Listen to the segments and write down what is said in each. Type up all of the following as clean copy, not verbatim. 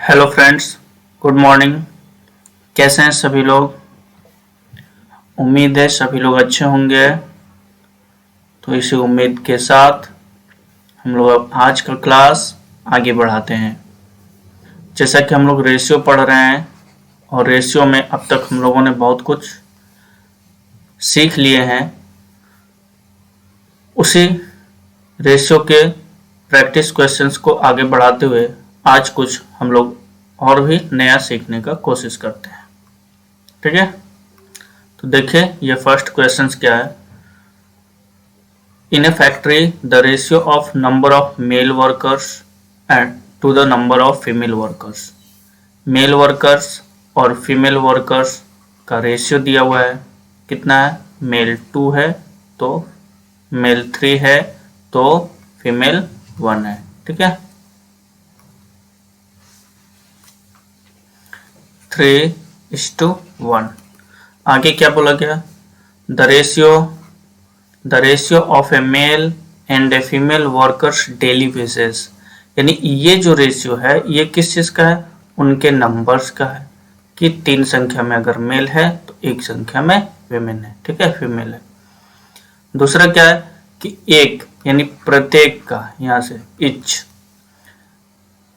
Hello friends, good morning. कैसे हैं सभी लोग? उम्मीद है सभी लोग अच्छे होंगे। तो इसी उम्मीद के साथ हम लोग अब आज का क्लास आगे बढ़ाते हैं। जैसा कि हम लोग रेशियो पढ़ रहे हैं और रेशियो में अब तक हम लोगों ने बहुत कुछ सीख लिए हैं। उसी रेशियो के प्रैक्टिस क्वेश्चंस को आगे बढ़ाते हुए आज कुछ हम लोग और भी नया सीखने का कोशिश करते हैं। ठीक है, तो देखिए ये फर्स्ट क्वेश्चन क्या है। In a factory the ratio of number of male workers and to the number of female workers. Male workers और फीमेल वर्कर्स का रेशियो दिया हुआ है। कितना है? मेल 2 है तो मेल 3 है तो फीमेल 1 है। ठीक है, 3:1। आगे क्या बोला गया? The ratio of A male and a female workers daily basis. यानी ये जो रेशियो है ये किस चीज का है? उनके नंबर्स का है कि 3 संख्या में अगर मेल है तो 1 संख्या में विमेन है। ठीक है, फीमेल है। दूसरा क्या है कि एक यानी प्रत्येक का, यहां से इच,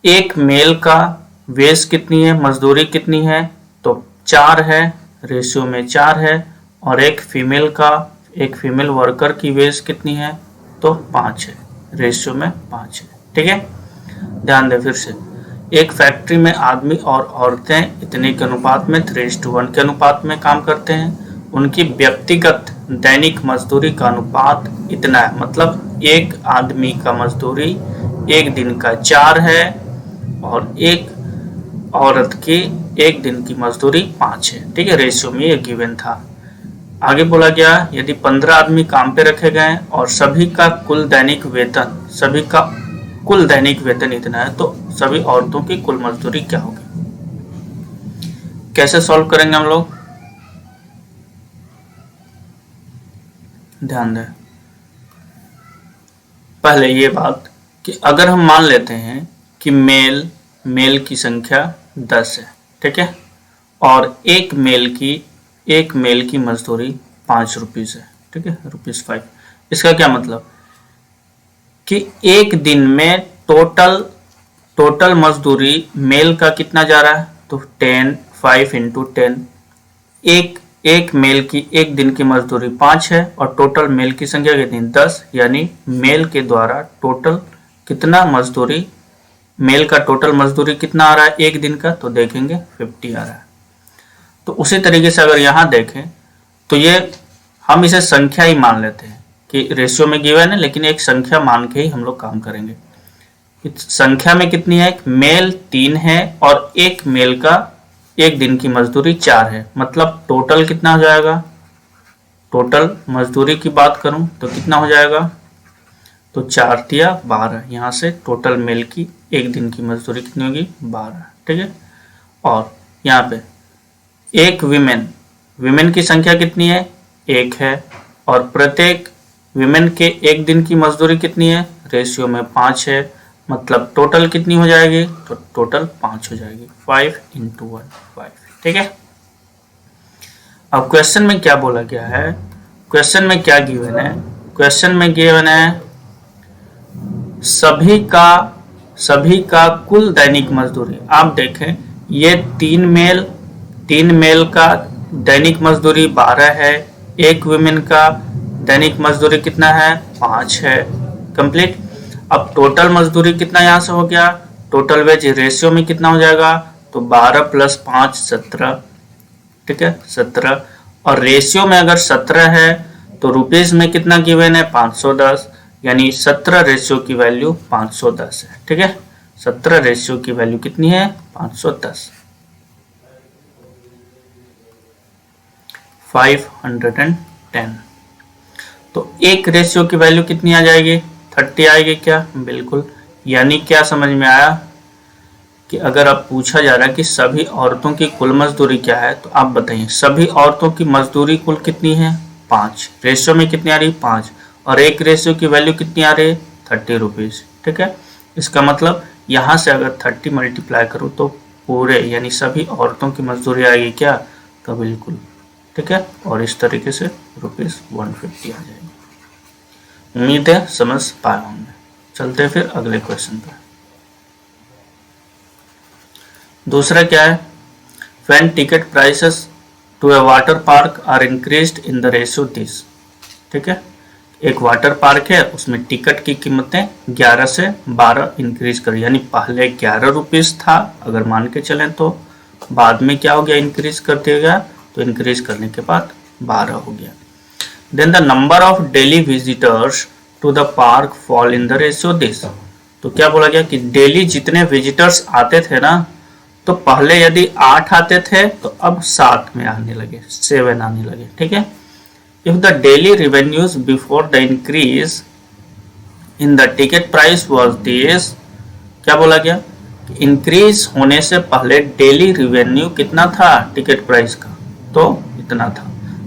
एक मेल का वेज कितनी है, मजदूरी कितनी है? तो 4 है, रेशियो में 4 है। और एक फीमेल वर्कर की वेज कितनी है? तो 5 है, रेशियो में 5 है। ठीक है, ध्यान दें फिर से। एक फैक्ट्री में आदमी और औरतें इतने के अनुपात में 3:1 के अनुपात में काम करते हैं। उनकी व्यक्तिगत दैनिक मजदूरी का अनुपात इतना है, मतलब एक आदमी का मजदूरी एक दिन का 4 है और एक औरत की एक दिन की मजदूरी 5 है। ठीक है, रेशियो में ये गिवन था। आगे बोला गया यदि 15 आदमी काम पे रखे गए और सभी का कुल दैनिक वेतन इतना है तो सभी औरतों की कुल मजदूरी क्या होगी? कैसे सॉल्व करेंगे हम लोग? ध्यान दें पहले ये बात कि अगर हम मान लेते हैं कि मेल की संख्या 10 है। ठीक है, और एक मेल की मजदूरी 5 रुपीज है। ठीक है, ₹5। इसका क्या मतलब कि एक दिन में टोटल मजदूरी मेल का कितना जा रहा है? तो 5 × 10। एक मेल की एक दिन की मजदूरी 5 है और टोटल मेल की संख्या कितनी? 10। यानी मेल के द्वारा टोटल कितना मजदूरी, मेल का टोटल मजदूरी कितना आ रहा है एक दिन का? तो देखेंगे 50 आ रहा है। तो उसी तरीके से अगर यहाँ देखें तो ये हम इसे संख्या ही मान लेते हैं कि रेशियो में गिवन है, लेकिन एक संख्या मान के ही हम लोग काम करेंगे। संख्या में कितनी है? मेल 3 है और एक मेल का एक दिन की मजदूरी 4 है, मतलब टोटल कितना हो जाएगा? टोटल मजदूरी की बात करूं तो कितना हो जाएगा? तो 4 × 12। यहाँ से टोटल मेल की एक दिन की मजदूरी कितनी होगी? 12। ठीक है, और यहाँ पे एक विमेन की संख्या कितनी है? 1 है और प्रत्येक विमेन के एक दिन की मजदूरी कितनी है? रेशियो में 5 है, मतलब टोटल कितनी हो जाएगी? तो टोटल 5 हो जाएगी। 5 × 1 5। ठीक है, अब क्वेश्चन में क्या बोला गया है? क्वेश्चन में क्या गिवन है? क्वेश्चन में गिवन है सभी का कुल दैनिक मजदूरी। आप देखें ये 3 मेल का दैनिक मजदूरी 12 है, एक वुमेन का दैनिक मजदूरी कितना है? 5 है। कंप्लीट। अब टोटल मजदूरी कितना यहाँ से हो गया? टोटल वेज रेशियो में कितना हो जाएगा? तो 12 + 5 17। ठीक है, 17। और रेशियो में अगर 17 है तो रुपीज में कितना गिवन है? 510। यानी 17 रेशियो की वैल्यू 510 है। ठीक है, 17 रेशियो की वैल्यू कितनी है? 510। 510। तो एक रेशियो की वैल्यू कितनी आ जाएगी? 30 आएगी क्या? बिल्कुल। यानी क्या समझ में आया कि अगर अब पूछा जा रहा है कि सभी औरतों की कुल मजदूरी क्या है, तो आप बताइए सभी औरतों की मजदूरी कुल कितनी है? 5। रेशियो में कितनी आ रही? 5। और एक रेशियो की वैल्यू कितनी आ रही है? 30 रुपीज। ठीक है, इसका मतलब यहाँ से अगर 30 मल्टीप्लाई करूँ तो पूरे यानी सभी औरतों की मजदूरी आएगी क्या, तो बिल्कुल, ठीक है। और इस तरीके से ₹150 आ जाएगी। उम्मीद है समझ पाए होंगे। चलते हैं फिर अगले क्वेश्चन पर। दूसरा क्या है, when ticket prices to a water park are increased in the ratio this, ठीक है। एक वाटर पार्क है, उसमें टिकट की कीमतें 11 से 12 इंक्रीज कर, यानी पहले 11 रुपीज था अगर मान के चलें, तो बाद में क्या हो गया, इंक्रीज कर दिया गया, तो इंक्रीज करने के बाद 12 हो गया। Then the number of daily visitors to the park fall in the ratio this, तो क्या बोला गया कि डेली जितने विजिटर्स आते थे ना, तो पहले यदि 8 आते थे तो अब 7 में आने लगे, 7 आने लगे, ठीक है। If the daily revenues before the increase in the ticket price was this, क्या बोला गया, इंक्रीज होने से पहले डेली रिवेन्यू कितना था टिकट प्राइस का, तो इतना था।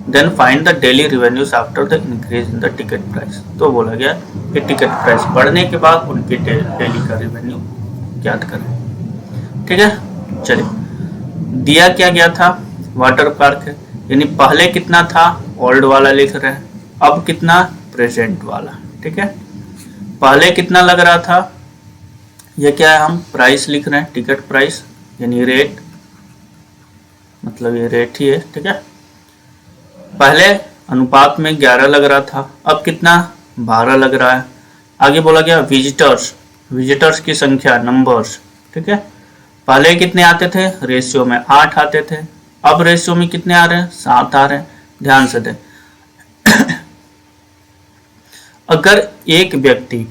Then find the daily revenues after the increase in the ticket price, तो बोला गया कि टिकट प्राइस बढ़ने के बाद उनके डेली का रिवेन्यू ज्ञात करें, ठीक है। चलिए, दिया क्या गया था, वाटर पार्क है, यानी पहले कितना था ओल्ड वाला लिख रहे हैं, अब कितना प्रेजेंट वाला, ठीक है। पहले कितना लग रहा था, ये क्या है, हम प्राइस लिख रहे हैं, टिकट प्राइस यानी रेट, मतलब ये रेट ही है, ठीक है। पहले अनुपात में 11 लग रहा था, अब कितना 12 लग रहा है। आगे बोला गया विजिटर्स, विजिटर्स की संख्या, नंबर्स, ठीक है। पहले कितने आते थे, रेशियो में 8 आते थे, अब रेशियो में कितने आ रहे हैं, 7 आ रहे हैं। ध्यान से दें, अगर एक व्यक्ति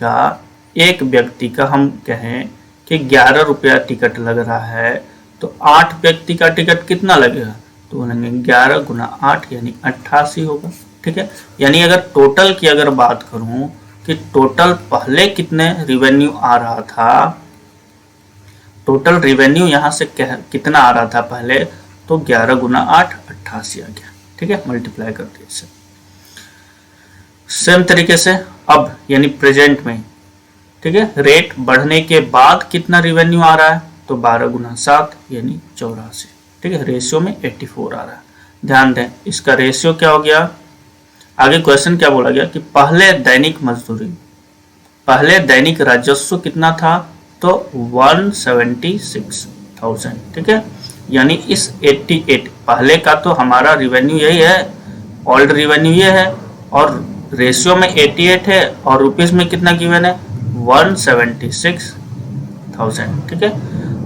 का हम कहें कि 11 रुपया टिकट लग रहा है, तो 8 व्यक्ति का टिकट कितना लगेगा, तो बोलेंगे 11 गुना 8 यानी 88 होगा, ठीक है। यानी अगर टोटल की अगर बात करूं कि टोटल पहले कितने रिवेन्यू आ रहा था, टोटल रिवेन्यू यहां से कितना आ रहा था पहले, तो 11 गुना 8 88 आ गया, ठीक है। मल्टीप्लाई कर दिया इसे। सेम तरीके से अब यानी प्रेजेंट में, ठीक है, रेट बढ़ने के बाद कितना रिवेन्यू आ रहा है, तो 12 गुना 7 यानी 84, ठीक है। रेशियो में 84 आ रहा है। ध्यान दें, इसका रेशियो क्या हो गया, आगे क्वेश्चन क्या बोला गया कि पहले दैनिक राजस्व कितना था, तो 176,000, ठीक है। यानी इस 88 पहले का तो हमारा रिवेन्यू यही है, ओल्ड रिवेन्यू ये है, और रेशियो में 88 है, और रुपीस में कितना गिवन है, 176,000, ठीक है।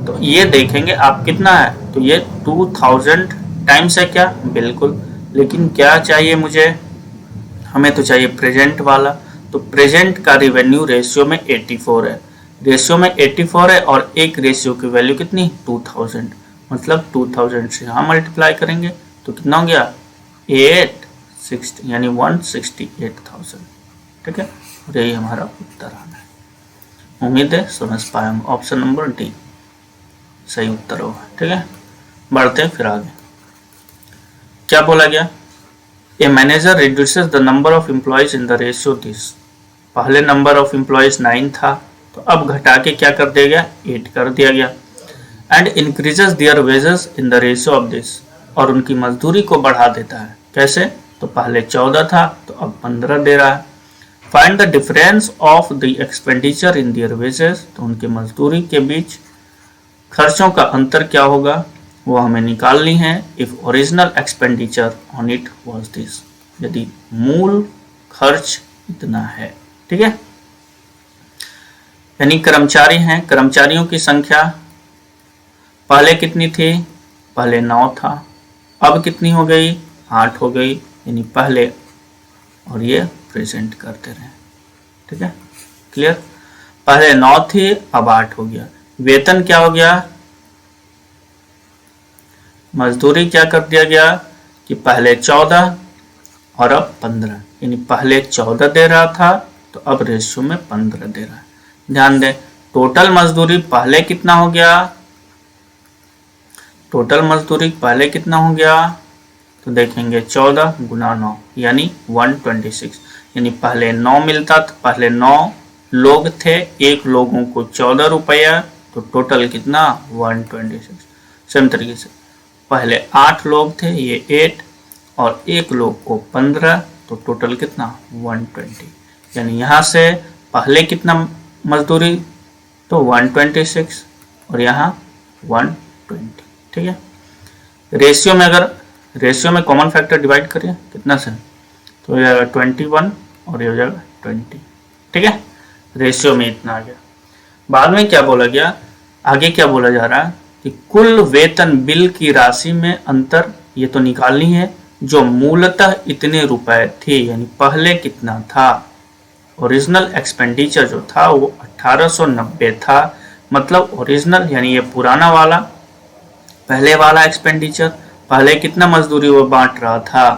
तो ये देखेंगे आप कितना है, तो ये 2000 टाइम्स है क्या, बिल्कुल। लेकिन क्या चाहिए मुझे, हमें तो चाहिए प्रेजेंट वाला, तो प्रेजेंट का रिवेन्यू रेशियो में 84 है, रेशियो में 84 है, और एक रेशियो की वैल्यू कितनी, 2000, मतलब 2000 से यहाँ मल्टीप्लाई करेंगे तो कितना हो गया, 860 यानी 168,000, ठीक है। और यही हमारा उत्तर आना है। उम्मीद है समझ पाए हम, ऑप्शन नंबर डी सही उत्तर होगा, ठीक है। बढ़ते हैं फिर आगे, क्या बोला गया, a manager reduces the number of employees in the ratio this, पहले नंबर ऑफ एम्प्लॉयज 9 था, तो अब घटा के क्या कर दिया गया, 8 कर दिया गया। And increases their wages in the ratio of this, और उनकी मजदूरी को बढ़ा देता है, कैसे, तो पहले 14 था तो अब 15 दे रहा है। Find the difference of the expenditure in their wages, तो उनके मजदूरी के बीच खर्चों का अंतर क्या होगा, वो हमें निकालनी है। If original expenditure on it was this, यदि मूल खर्च इतना है, ठीक है। यानी कर्मचारी हैं, कर्मचारियों की संख्या पहले कितनी थी, पहले 9 था, अब कितनी हो गई, 8 हो गई, यानी पहले, और ये प्रेजेंट करते रहे, ठीक है, क्लियर। पहले 9 थी, अब 8 हो गया। वेतन क्या हो गया, मजदूरी क्या कर दिया गया कि पहले 14 और अब 15, यानी पहले 14 दे रहा था तो अब रेशियो में 15 दे रहा है। ध्यान दें, टोटल मजदूरी पहले कितना हो गया, टोटल मजदूरी पहले कितना हो गया, तो देखेंगे 14 गुना 9 यानी 126, यानी पहले 9 मिलता था, पहले 9 लोग थे, एक लोगों को 14 रुपया, तो टोटल कितना 126। सेम तरीके से पहले 8 लोग थे, ये 8 और एक लोग को 15, तो टोटल कितना 120। यानी यहाँ से पहले कितना मजदूरी, तो 126 और यहाँ 120। ठीक है, रेशियो में अगर रेशियो में कॉमन फैक्टर डिवाइड करिए कितना से, तो हो जाएगा 21 और ये हो जाएगा 20। ठीक है, रेशियो में इतना आ गया। बाद में क्या बोला गया, आगे क्या बोला जा रहा है कि कुल वेतन बिल की राशि में अंतर ये तो निकालनी है, जो मूलतः इतने रुपए थे, यानी पहले कितना था। ओरिजिनल एक्सपेंडिचर जो था वो 1890 था, मतलब ओरिजिनल यानी ये पुराना वाला पहले वाला एक्सपेंडिचर, पहले कितना मजदूरी वो बांट रहा था,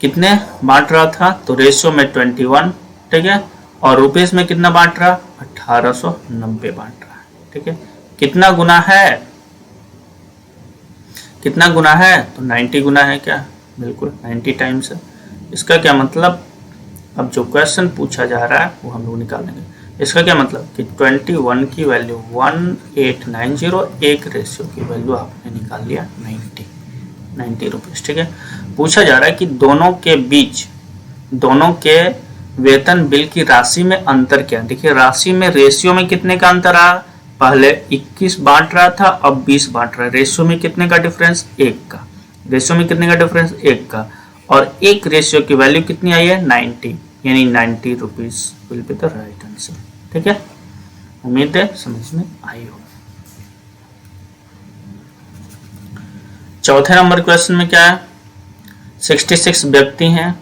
कितने बांट रहा था, तो रेशियो में 21। ठीक है, और रुपीस में कितना बांट रहा, 1890 बांट रहा है। ठीक है, कितना गुना है, कितना गुना है, तो 90 गुना है क्या, बिल्कुल 90 टाइम्स है। इसका क्या मतलब, अब जो क्वेश्चन पूछा जा रहा है वो हम लोग निकालेंगे। इसका क्या मतलब कि 21 की वैल्यू 1890, एक रेशियो की वैल्यू आपने निकाल लिया 90 रुपीज। ठीक है, पूछा जा रहा है कि दोनों के बीच, दोनों के वेतन बिल की राशि में अंतर क्या। देखिए राशि में रेशियो में कितने का अंतर आ, पहले 21 बांट रहा था, अब 20 बांट रहा है। रेशियो में कितने का डिफरेंस, 1 का। रेशियो में कितने का डिफरेंस, 1 का। और एक रेशियो की वैल्यू कितनी आई है, 90, यानी 90 rupees will be the right answer. ठीक है, उम्मीद है समझ में आई हो। चौथे नंबर क्वेश्चन में क्या है, 66 व्यक्ति हैं,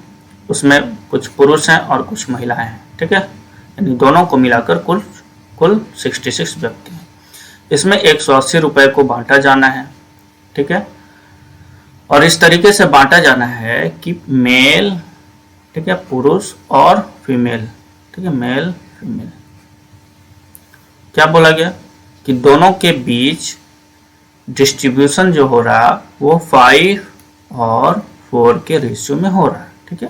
उसमें कुछ पुरुष हैं और कुछ महिलाएं हैं। ठीक है, यानी दोनों को मिलाकर कुल 66 व्यक्ति हैं। इसमें 180 रुपए को बांटा जाना है। ठीक है, और इस तरीके से बांटा जाना है कि मेल, ठीक है, पुरुष और फीमेल। ठीक है, मेल फीमेल। क्या बोला गया कि दोनों के बीच डिस्ट्रीब्यूशन जो हो रहा वो 5 और 4 के रेशियो में हो रहा है। ठीक है,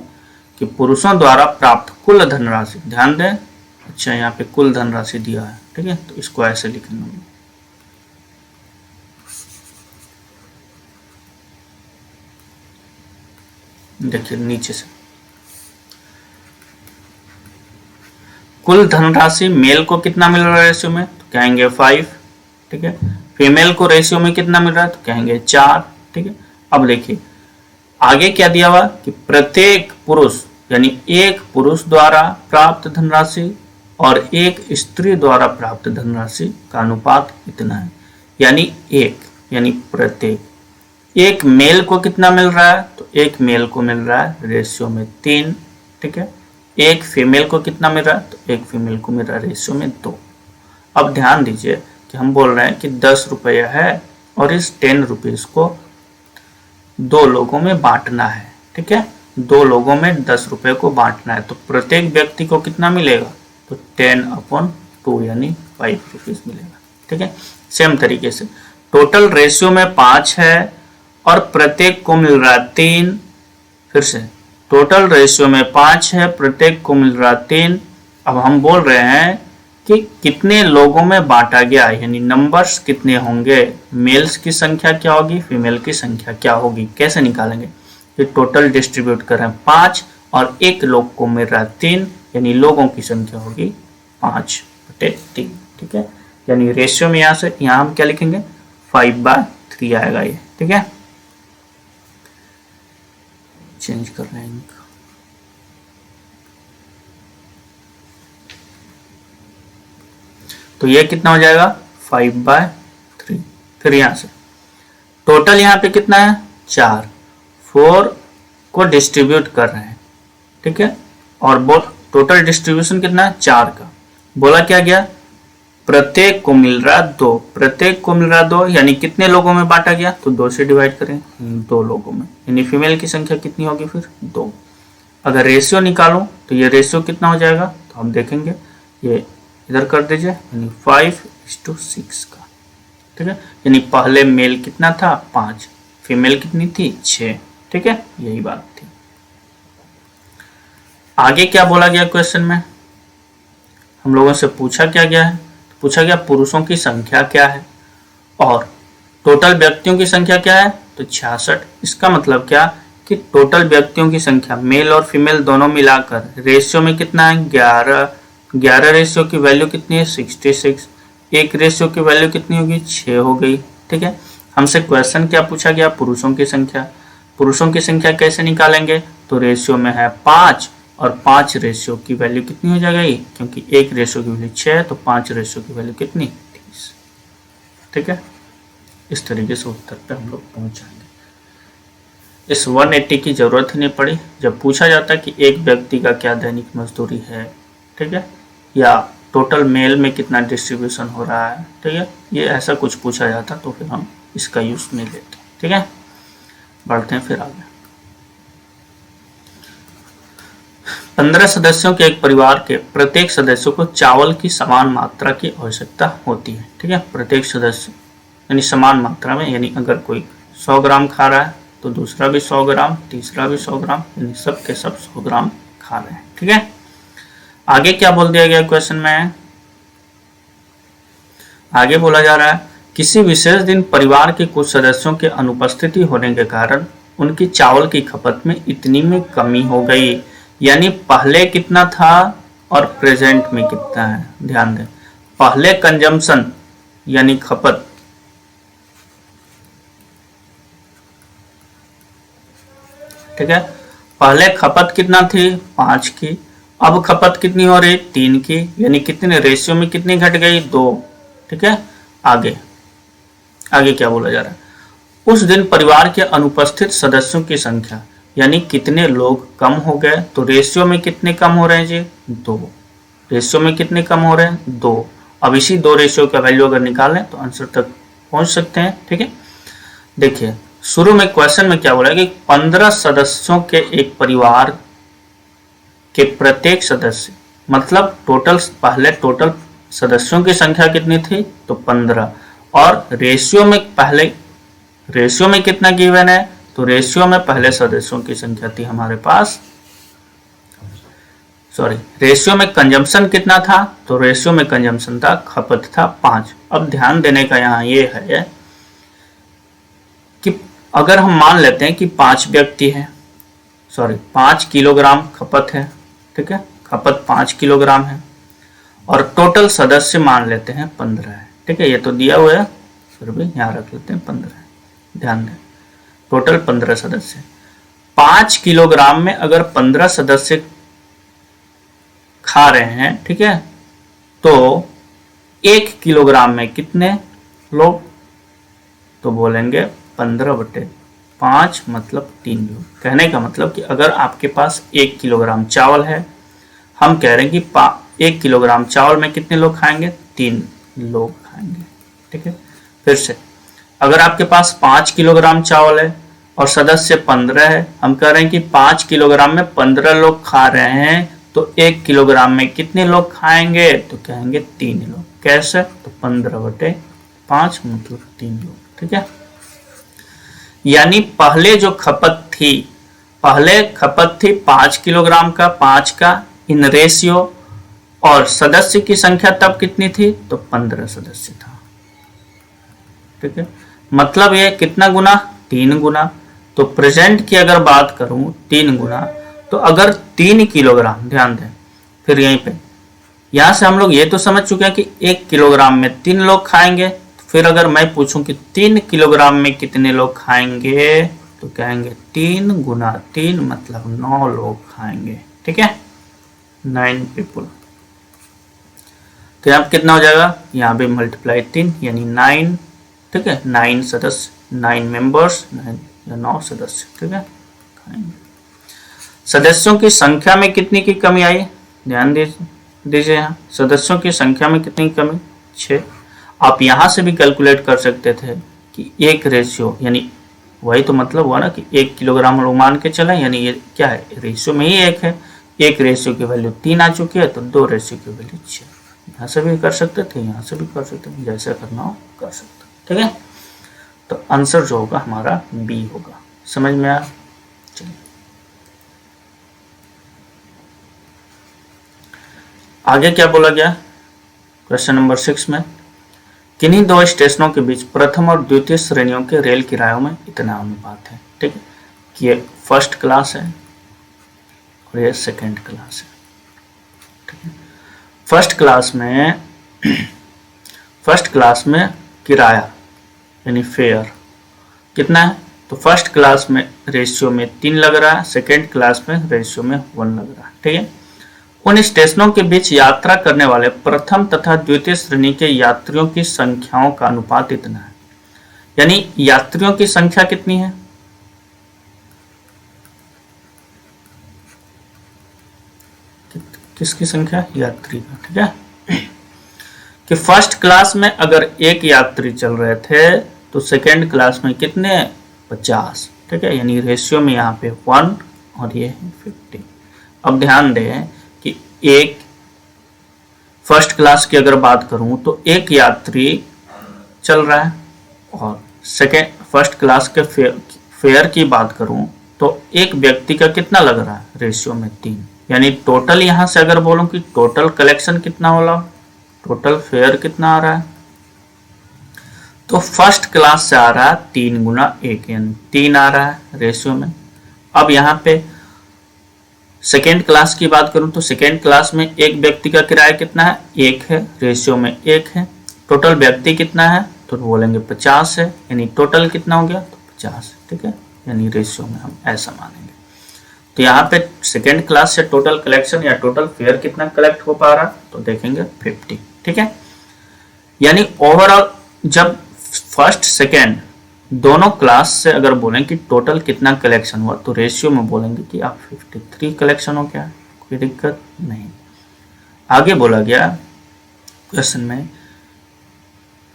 कि पुरुषों द्वारा प्राप्त कुल धनराशि, ध्यान दें, अच्छा यहाँ पे कुल धनराशि दिया है। ठीक है, तो इसको ऐसे लिखेंगे, देखिए नीचे से कुल धनराशि मेल को कितना मिल रहा है रेशियो में, तो कहेंगे 5। ठीक है, फीमेल को रेशियो में कितना मिल रहा है, तो कहेंगे 4। ठीक है, अब देखिए आगे क्या दिया हुआ कि प्रत्येक पुरुष, यानी एक पुरुष द्वारा प्राप्त धनराशि और एक स्त्री द्वारा प्राप्त धनराशि का अनुपात इतना है, यानी 1, यानी प्रत्येक। एक मेल को कितना मिल रहा है, तो एक मेल को मिल रहा है रेशियो में 3। ठीक है, एक फीमेल को कितना मिल रहा है, तो एक फीमेल को मिल रहा है रेशियो में 2। अब ध्यान दीजिए कि हम बोल रहे हैं कि 10 रुपया है और इस 10 रुपीज को 2 लोगों में बांटना है। ठीक है, 2 लोगों में 10 रुपए को बांटना है, तो प्रत्येक व्यक्ति को कितना मिलेगा, तो 10/2 यानी 5 रुपीज मिलेगा। ठीक है, सेम तरीके से टोटल रेशियो में 5 है और प्रत्येक को मिल रहा है 3। फिर से टोटल रेशियो में 5 है, प्रत्येक को मिल रहा 3। अब हम बोल रहे हैं कि कितने लोगों में बांटा गया, यानी नंबर्स कितने होंगे, मेल्स की संख्या क्या होगी, फीमेल की संख्या क्या होगी, कैसे निकालेंगे। ये टोटल डिस्ट्रीब्यूट कर रहे हैं 5 और एक लोग को मिल रहा है 3, यानी लोगों की संख्या होगी 5/3। ठीक है, यानी रेशियो में यहाँ से यहाँ हम क्या लिखेंगे, 5/3 आएगा ये। ठीक है, चेंज कर रहे हैं इनका। तो ये कितना हो जाएगा, 5/3। फिर यहां से टोटल यहाँ पे कितना है, 4, 4 को डिस्ट्रीब्यूट कर रहे हैं। ठीक है, और टोटल डिस्ट्रीब्यूशन कितना है, 4 का। बोला क्या गया, प्रत्येक को मिल रहा 2, प्रत्येक को मिल रहा 2, यानी कितने लोगों में बांटा गया, तो 2 से डिवाइड करें, 2 लोगों में, यानी फीमेल की संख्या कितनी होगी, फिर 2। अगर रेशियो निकालो तो ये रेशियो कितना हो जाएगा, तो हम देखेंगे, ये इधर कर दीजिए, यानी 5:6 का। ठीक है, यानी पहले मेल कितना था, 5, फीमेल कितनी थी, 6। ठीक है, यही बात थी। आगे क्या बोला गया क्वेश्चन में, हम लोगों से पूछा क्या गया है, पूछा गया पुरुषों की संख्या क्या है और टोटल व्यक्तियों की संख्या क्या है, तो 66। इसका मतलब क्या कि टोटल व्यक्तियों की संख्या मेल और फीमेल दोनों मिलाकर रेशियो में कितना है, 11। 11 रेशियो की वैल्यू कितनी है, 66। एक रेशियो की वैल्यू कितनी होगी, 6 हो गई। ठीक है, हमसे क्वेश्चन क्या पूछा गया, पुरुषों की संख्या। पुरुषों की संख्या कैसे निकालेंगे, तो रेशियो में है 5 और 5 रेशियो की वैल्यू कितनी हो जाएगी, क्योंकि एक रेशियो की वैल्यू 6 है तो 5 रेशियो की वैल्यू कितनी, 30। ठीक है, इस तरीके से उत्तर पे हम लोग पहुंच जाएंगे। इस 180 की जरूरत ही नहीं पड़ी जब पूछा जाता है कि एक व्यक्ति का क्या दैनिक मजदूरी है, ठीक है, या टोटल मेल में कितना डिस्ट्रीब्यूशन हो रहा है। ठीक है, ये ऐसा कुछ पूछा जाता तो फिर हम इसका यूज नहीं लेते। ठीक है, बढ़ते हैं फिर आगे। 15 सदस्यों के एक परिवार के प्रत्येक सदस्य को चावल की समान मात्रा की आवश्यकता होती है। ठीक है, प्रत्येक सदस्य यानी समान मात्रा में, यानी अगर कोई 100 ग्राम खा रहा है तो दूसरा भी 100 ग्राम, तीसरा भी 100 ग्राम, यानी सब के सब 100 ग्राम खा रहे हैं। ठीक है, आगे क्या बोल दिया गया क्वेश्चन में, आगे बोला जा रहा है किसी विशेष दिन परिवार के कुछ सदस्यों के अनुपस्थिति होने के कारण उनकी चावल की खपत में इतनी में कमी हो गई। यानी पहले कितना था और प्रेजेंट में कितना है, ध्यान दें। पहले कंजम्पशन यानी खपत, ठीक है, पहले खपत कितना थी, 5 की, अब खपत कितनी हो रही, 3 की, यानी कितने रेशियो में कितनी घट गई, 2। ठीक है, आगे आगे क्या बोला जा रहा है, उस दिन परिवार के अनुपस्थित सदस्यों की संख्या यानी कितने लोग कम हो गए, तो रेशियो में कितने कम हो रहे हैं जी, 2। रेशियो में कितने कम हो रहे हैं, 2। अब इसी 2 रेशियो का वैल्यू अगर निकालें तो आंसर तक पहुंच सकते हैं। ठीक है, देखिए शुरू में क्वेश्चन में क्या बोला कि 15 सदस्यों के एक परिवार के प्रत्येक सदस्य, मतलब टोटल, पहले टोटल सदस्यों की संख्या कितनी थी, तो 15, और रेशियो में पहले, रेशियो में कितना गिवन है, तो रेशियो में पहले सदस्यों की संख्या थी हमारे पास, सॉरी, रेशियो में कंजम्पशन कितना था, तो रेशियो में कंजम्पशन था, खपत था 5। अब ध्यान देने का यहाँ ये है कि अगर हम मान लेते हैं कि 5 व्यक्ति हैं, सॉरी 5 किलोग्राम खपत है, ठीक है, खपत 5 किलोग्राम है, और टोटल सदस्य मान लेते हैं 15 है। ठीक है, ये तो दिया हुआ है, फिर भी यहाँ रख लेते हैं 15 है। ध्यान दें, टोटल 15 सदस्य, 5 किलोग्राम में अगर 15 सदस्य खा रहे हैं, ठीक है, तो 1 किलोग्राम में कितने लोग, तो बोलेंगे 15/5 मतलब 3 लोग। कहने का मतलब कि अगर आपके पास 1 किलोग्राम चावल है, हम कह रहे हैं कि 1 किलोग्राम चावल में कितने लोग खाएंगे, 3 लोग खाएंगे। ठीक है, फिर से अगर आपके पास 5 किलोग्राम चावल है और सदस्य 15 है, हम कह रहे हैं कि 5 किलोग्राम में 15 लोग खा रहे हैं, तो 1 किलोग्राम में कितने लोग खाएंगे, तो कहेंगे 3 लोग। कैसे, तो 15/5 मतलब 3 लोग। ठीक है, यानी पहले जो खपत थी, पहले खपत थी 5 किलोग्राम का, 5 का इन रेशियो, और सदस्य की संख्या तब कितनी थी, तो 15 सदस्य था। ठीक है, मतलब ये कितना गुना, 3 गुना। तो प्रेजेंट की अगर बात करूं 3 गुना, तो अगर 3 किलोग्राम, ध्यान दें, फिर यहीं पे यहां से हम लोग ये तो समझ चुके हैं कि 1 किलोग्राम में 3 लोग खाएंगे। फिर अगर मैं पूछूं कि 3 किलोग्राम में कितने लोग खाएंगे, तो कहेंगे 3 गुना 3 मतलब 9 लोग खाएंगे। ठीक है, 9 पीपुल। तो यहाँ कितना हो जाएगा, यहाँ भी मल्टीप्लाई 3 यानी 9। ठीक है, 9 सदस्य, 9 मेंबर्स, 9 या 9 सदस्य। ठीक है, खाएंगे। सदस्यों की संख्या में कितनी की कमी आई, ध्यान दीजिए यहाँ सदस्यों की संख्या में कितनी कमी, 6। आप यहाँ से भी कैलकुलेट कर सकते थे कि 1 रेशियो, यानी वही तो मतलब हुआ ना कि 1 किलोग्राम लोग मान के चले, यानी ये क्या है, रेशियो में ही 1 है। 1 रेशियो की वैल्यू 3 आ चुकी है, तो 2 रेशियो की वैल्यू 6। यहाँ से भी कर सकते थे, यहाँ से भी कर सकते थे, जैसा करना हो कर सकते। ठीक है, तो आंसर जो होगा हमारा बी होगा। समझ में आया, चलिए आगे क्या बोला गया क्वेश्चन नंबर 6 में, किन्हीं दो स्टेशनों के बीच प्रथम और द्वितीय श्रेणियों के रेल किरायों में इतना अनुपात है। ठीक है, कि ये फर्स्ट क्लास है और ये सेकेंड क्लास है। ठीक है, फर्स्ट क्लास में किराया यानी फेयर कितना है, तो फर्स्ट क्लास में रेशियो में 3 लग रहा है, सेकेंड क्लास में रेशियो में 1 लग रहा है। ठीक है, उन स्टेशनों के बीच यात्रा करने वाले प्रथम तथा द्वितीय श्रेणी के यात्रियों की संख्याओं का अनुपात इतना है। यानी यात्रियों की संख्या कितनी है, किसकी संख्या, यात्री का। ठीक है, कि फर्स्ट क्लास में अगर एक यात्री चल रहे थे तो सेकेंड क्लास में कितने, 50। ठीक है, यानी रेशियो में यहाँ पे 1 और ये है 50। अब ध्यान दें कि एक फर्स्ट क्लास की अगर बात करूं तो एक यात्री चल रहा है, और सेकेंड फर्स्ट क्लास के फेयर की बात करूं तो एक व्यक्ति का कितना लग रहा है, रेशियो में 3। यानी टोटल यहां से अगर बोलूं कि टोटल कलेक्शन कितना होला, टोटल फेयर कितना आ रहा है, तो फर्स्ट क्लास से आ रहा है 3 गुना 1 यानी 3 आ रहा है रेशियो में। अब यहाँ पे सेकेंड क्लास की बात करूं तो सेकेंड क्लास में एक व्यक्ति का किराया कितना है, 1 है, रेशियो में 1 है। टोटल व्यक्ति कितना है तो बोलेंगे 50 है, यानी टोटल कितना हो गया, तो 50। ठीक है, यानी रेशियो में हम ऐसा मानेंगे। तो यहाँ पे सेकेंड क्लास से टोटल कलेक्शन या टोटल फेयर कितना कलेक्ट हो पा रहा, तो देखेंगे 50। ठीक है, यानी ओवरऑल जब फर्स्ट सेकेंड दोनों क्लास से अगर बोलें कि टोटल कितना कलेक्शन हुआ, तो रेशियो में बोलेंगे कि आप 53 कलेक्शन हो गया, कोई दिक्कत नहीं। आगे बोला गया क्वेश्चन में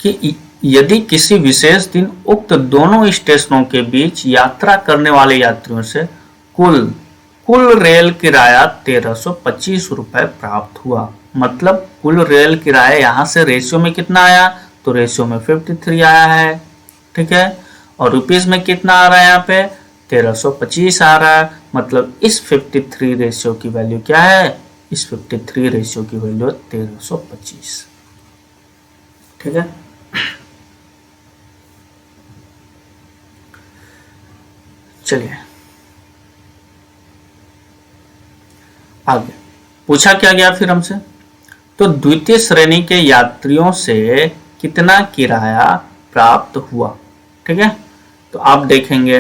कि यदि किसी विशेष दिन उक्त दोनों स्टेशनों के बीच यात्रा करने वाले यात्रियों से कुल रेल किराया 1325 रुपए प्राप्त हुआ, मतलब कुल रेल किराया यहाँ से रेशियो में कितना आया, तो रेशियो में 53 आया है। ठीक है, और रुपीस में कितना आ रहा है, यहाँ पे 1325 आ रहा है, मतलब इस 53 रेशियो की वैल्यू क्या है, इस 53 रेशियो की वैल्यू 1325। ठीक है, चलिए आगे पूछा क्या गया फिर हमसे, तो द्वितीय श्रेणी के यात्रियों से कितना किराया प्राप्त हुआ। ठीक है, तो आप देखेंगे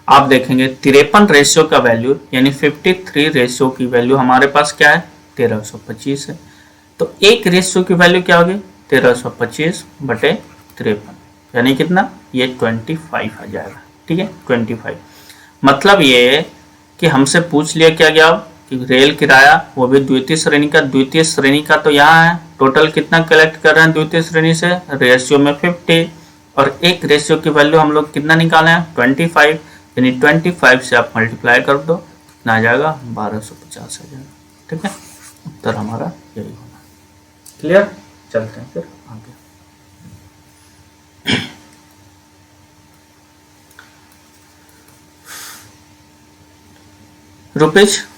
53 रेशियो का वैल्यू यानी 53 रेशियो की वैल्यू हमारे पास क्या है, 1325 है। तो एक रेशियो की वैल्यू क्या होगी, 1325 बटे 53, यानी कितना, ये 25 आ जाएगा। ठीक है, 25। मतलब ये कि हमसे पूछ लिया क्या गया कि रेल किराया वो भी द्वितीय श्रेणी का तो यहाँ है, टोटल कितना कलेक्ट कर रहे हैं द्वितीय श्रेणी से, रेशियो में 50, और एक रेशियो की वैल्यू हम लोग कितना निकाले हैं, 25, यानी 25 से आप मल्टीप्लाई कर दो, कितना आ जाएगा, 1250 आ जाएगा। ठीक है, उत्तर हमारा यही होगा। क्लियर, चलते हैं फिर आगे।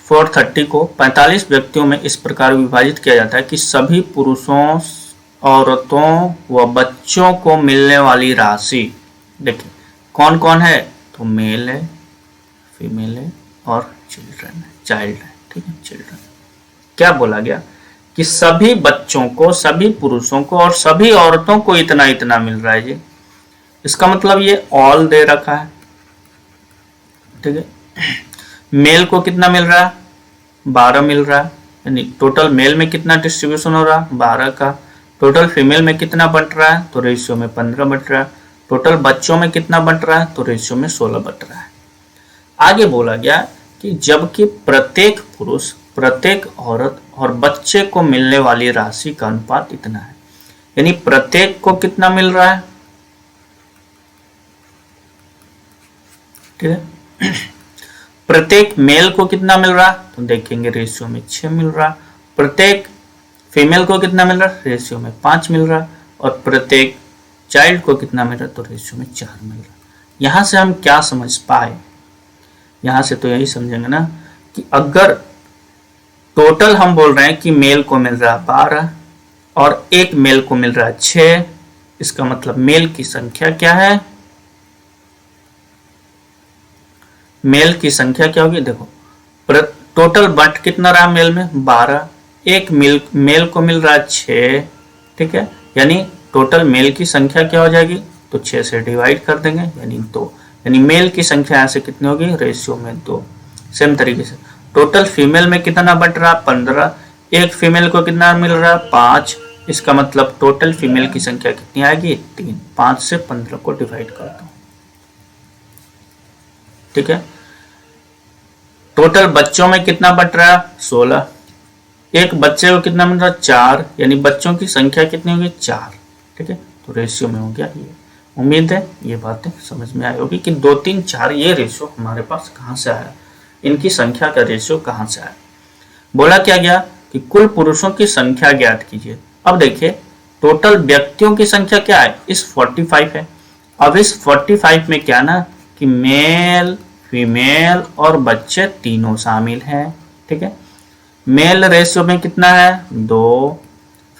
₹430 को 45 व्यक्तियों में इस प्रकार विभाजित किया जाता है कि सभी पुरुषों, औरतों व बच्चों को मिलने वाली राशि, देखिए कौन कौन है, तो मेल है, फीमेल है और चाइल्ड है। ठीक है, चिल्ड्रन। क्या बोला गया कि सभी बच्चों को, सभी पुरुषों को और सभी औरतों को इतना इतना मिल रहा है जी, इसका मतलब ये ऑल दे रखा है। ठीक है, मेल को कितना मिल रहा है, 12 मिल रहा है, यानी टोटल मेल में कितना डिस्ट्रीब्यूशन हो रहा है, 12 का। टोटल फीमेल में कितना बट रहा है, तो रेशियो में 15 बट रहा है। टोटल बच्चों में कितना बट रहा है, तो रेशियो में 16 बट रहा है। आगे बोला गया कि जबकि प्रत्येक पुरुष, प्रत्येक औरत और बच्चे को मिलने वाली राशि का अनुपात इतना है, यानी प्रत्येक को कितना मिल रहा है। ठीक है, प्रत्येक मेल को कितना मिल रहा, तो देखेंगे रेशियो में 6 मिल रहा। प्रत्येक फीमेल को कितना मिल रहा, रेशियो में 5 मिल रहा। और प्रत्येक चाइल्ड को कितना मिल रहा, तो रेशियो में 4 मिल रहा। यहां से हम क्या समझ पाए, यहां से तो यही समझेंगे ना कि अगर टोटल हम बोल रहे हैं कि मेल को मिल रहा है 12 और एक मेल को मिल रहा है 6। इसका मतलब मेल की संख्या क्या है, मेल की संख्या क्या होगी, देखो टोटल बट कितना रहा मेल में 12, एक मेल को मिल रहा है 6, ठीक है, यानी टोटल मेल की संख्या क्या हो जाएगी, तो 6 से डिवाइड कर देंगे यानी 2, यानी मेल की संख्या यहाँ से कितनी होगी, रेशियो में 2। सेम तरीके से टोटल फीमेल में कितना बट रहा 15, एक फीमेल को कितना मिल रहा है 5, इसका मतलब टोटल फीमेल की संख्या कितनी आएगी 3। 5 से 15 को डिवाइड कर दो, ठीक है। टोटल बच्चों में कितना बट रहा है 16, एक बच्चे को कितना मिल रहा है 4, यानी बच्चों की संख्या कितनी होगी 4, ठीक है। तो रेशियो में हो गया ये। उम्मीद है ये बातें समझ में आई होगी कि 2 3 4 ये रेशियो हमारे पास कहाँ से आया, इनकी संख्या का रेशियो कहाँ से आया। बोला क्या गया कि कुल पुरुषों की संख्या ज्ञात कीजिए। अब देखिए टोटल व्यक्तियों की संख्या क्या है, इस 45 है। अब इस 45 में क्या ना कि मेल फीमेल और बच्चे तीनों शामिल हैं, ठीक है। मेल रेशियो में कितना है 2,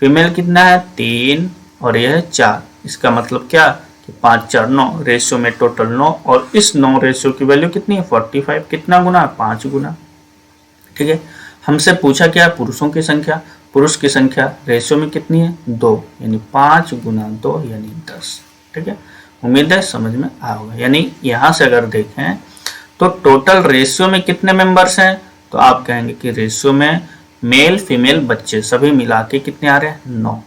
फीमेल कितना है 3 और यह है 4। इसका मतलब क्या कि 5 4 9, रेशियो में टोटल 9 और इस 9 रेशियो की वैल्यू कितनी है 45। कितना गुना, 5 गुना, ठीक है। हमसे पूछा क्या है पुरुषों की संख्या, पुरुष की संख्या रेशियो में कितनी है 2, यानी 5 गुना 2 यानी 10, ठीक है। उम्मीद है समझ में आया होगा। यानी यहाँ से अगर देखें तो टोटल रेशियो में कितने मेंबर्स हैं, तो आप कहेंगे कि रेशियो में मेल फीमेल बच्चे सभी मिला के कितने आ रहे हैं 9।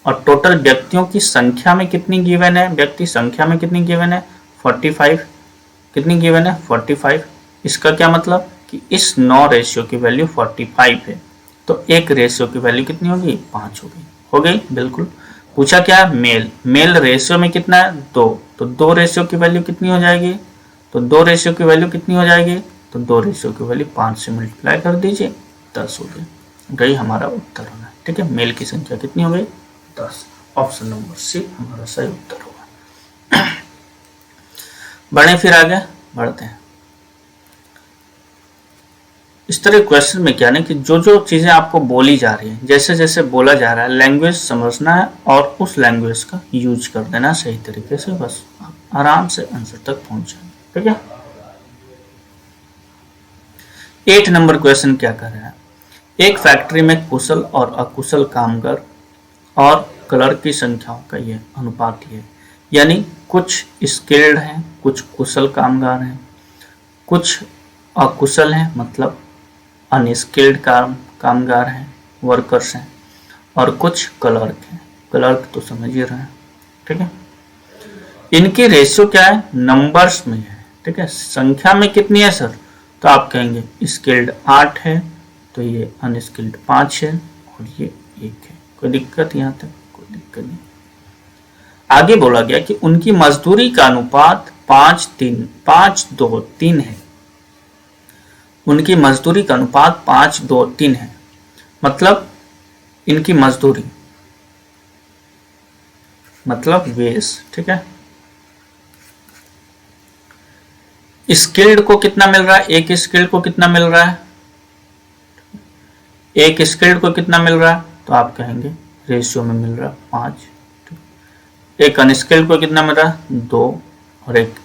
और टोटल व्यक्तियों की संख्या में कितनी गिवन है, व्यक्ति संख्या में कितनी गिवन है 45, कितनी गिवन है 45। इसका क्या मतलब कि इस 9 रेशियो की वैल्यू 45 है, तो एक रेशियो की वैल्यू कितनी होगी 5 होगी, हो गई बिल्कुल। पूछा क्या मेल, मेल रेशियो में कितना है 2, तो 2 रेशियो की वैल्यू कितनी हो जाएगी, तो 2 रेशियो की वैल्यू कितनी हो जाएगी, तो 2 रेशियो की वैल्यू 5 से मल्टीप्लाई कर दीजिए 10 हो गई हमारा उत्तर होना, ठीक है। मेल की संख्या कितनी हो गई 10। ऑप्शन नंबर सी हमारा सही उत्तर होगा। बढ़े फिर आगे बढ़ते हैं। इस तरह क्वेश्चन में क्या है कि जो जो चीजें आपको बोली जा रही है, जैसे जैसे बोला जा रहा है लैंग्वेज समझना है और उस लैंग्वेज का यूज कर देना सही तरीके से, बस आप आराम से आंसर तक पहुंच जाएंगे, ठीक है। 8 नंबर क्वेश्चन क्या कर रहा है, एक फैक्ट्री में कुशल और अकुशल कामगार और क्लर्क की संख्याओं का ये अनुपात है, यानी कुछ स्किल्ड हैं, कुछ कुशल कामगार हैं, कुछ अकुशल हैं मतलब अनस्किल्ड कामगार हैं, वर्कर्स हैं, और कुछ क्लर्क हैं, क्लर्क तो समझ ही रहे हैं, ठीक है। इनकी रेशियो क्या है नंबर्स में है, ठीक है। संख्या में कितनी है सर, तो आप कहेंगे स्किल्ड 8 है, तो ये अनस्किल्ड 5 है और ये 1 है। कोई दिक्कत यहाँ तक, कोई दिक्कत नहीं। आगे बोला गया कि उनकी मजदूरी का अनुपात 5-2-3 है, उनकी मजदूरी का अनुपात 5-2-3 है, मतलब इनकी मजदूरी मतलब वेज, ठीक है। स्किल्ड को कितना मिल रहा है, एक स्किल्ड को कितना मिल रहा है, एक स्किल्ड को कितना मिल रहा है, तो आप कहेंगे रेशियो में मिल रहा है 5, एक अनस्किल्ड को कितना मिल रहा है 2 और एक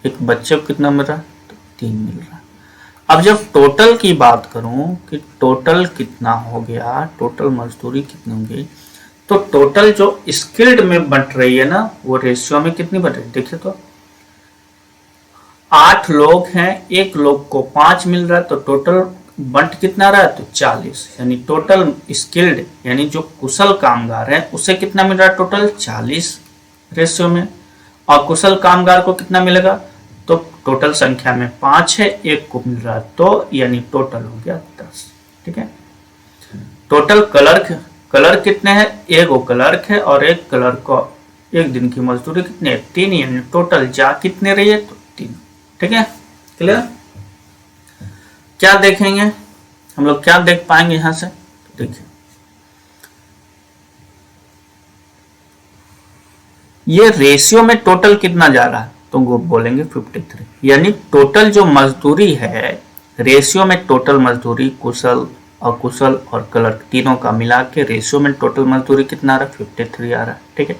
बच्चे को कितना मिल रहा है, तो 3 मिल रहा है। अब जब टोटल की बात करूं कि टोटल कितना हो गया, टोटल मजदूरी कितनी होगी, तो टोटल जो स्किल्ड में बट रही है ना वो रेशियो में कितनी बट रही है, देखिए तो 8 लोग हैं, एक लोग को 5 मिल रहा है, तो टोटल बट कितना रहा है, तो 40, यानी टोटल स्किल्ड यानी जो कुशल कामगार है उसे कितना मिल रहा है टोटल 40 रेशियो में, और कुशल कामगार को कितना मिलेगा, तो टोटल संख्या में 5 है, एक को मिल रहा है तो यानी टोटल हो गया 10, ठीक है। टोटल क्लर्क कितने हैं, एक वो क्लर्क है और एक क्लर्क को एक दिन की मजदूरी कितनी है 3, यानी टोटल जा कितने रही है, तो 3, ठीक है। क्लियर। क्या देखेंगे हम लोग, क्या देख पाएंगे यहां से, देखिए ये रेशियो में टोटल कितना जा रहा है, तो वो बोलेंगे 53, यानी टोटल जो मजदूरी है रेशियो में टोटल मजदूरी कुशल अकुशल और क्लर्क तीनों का मिला के रेशियो में टोटल मजदूरी कितना आ रहा है, 53 आ रहा है। ठीक है,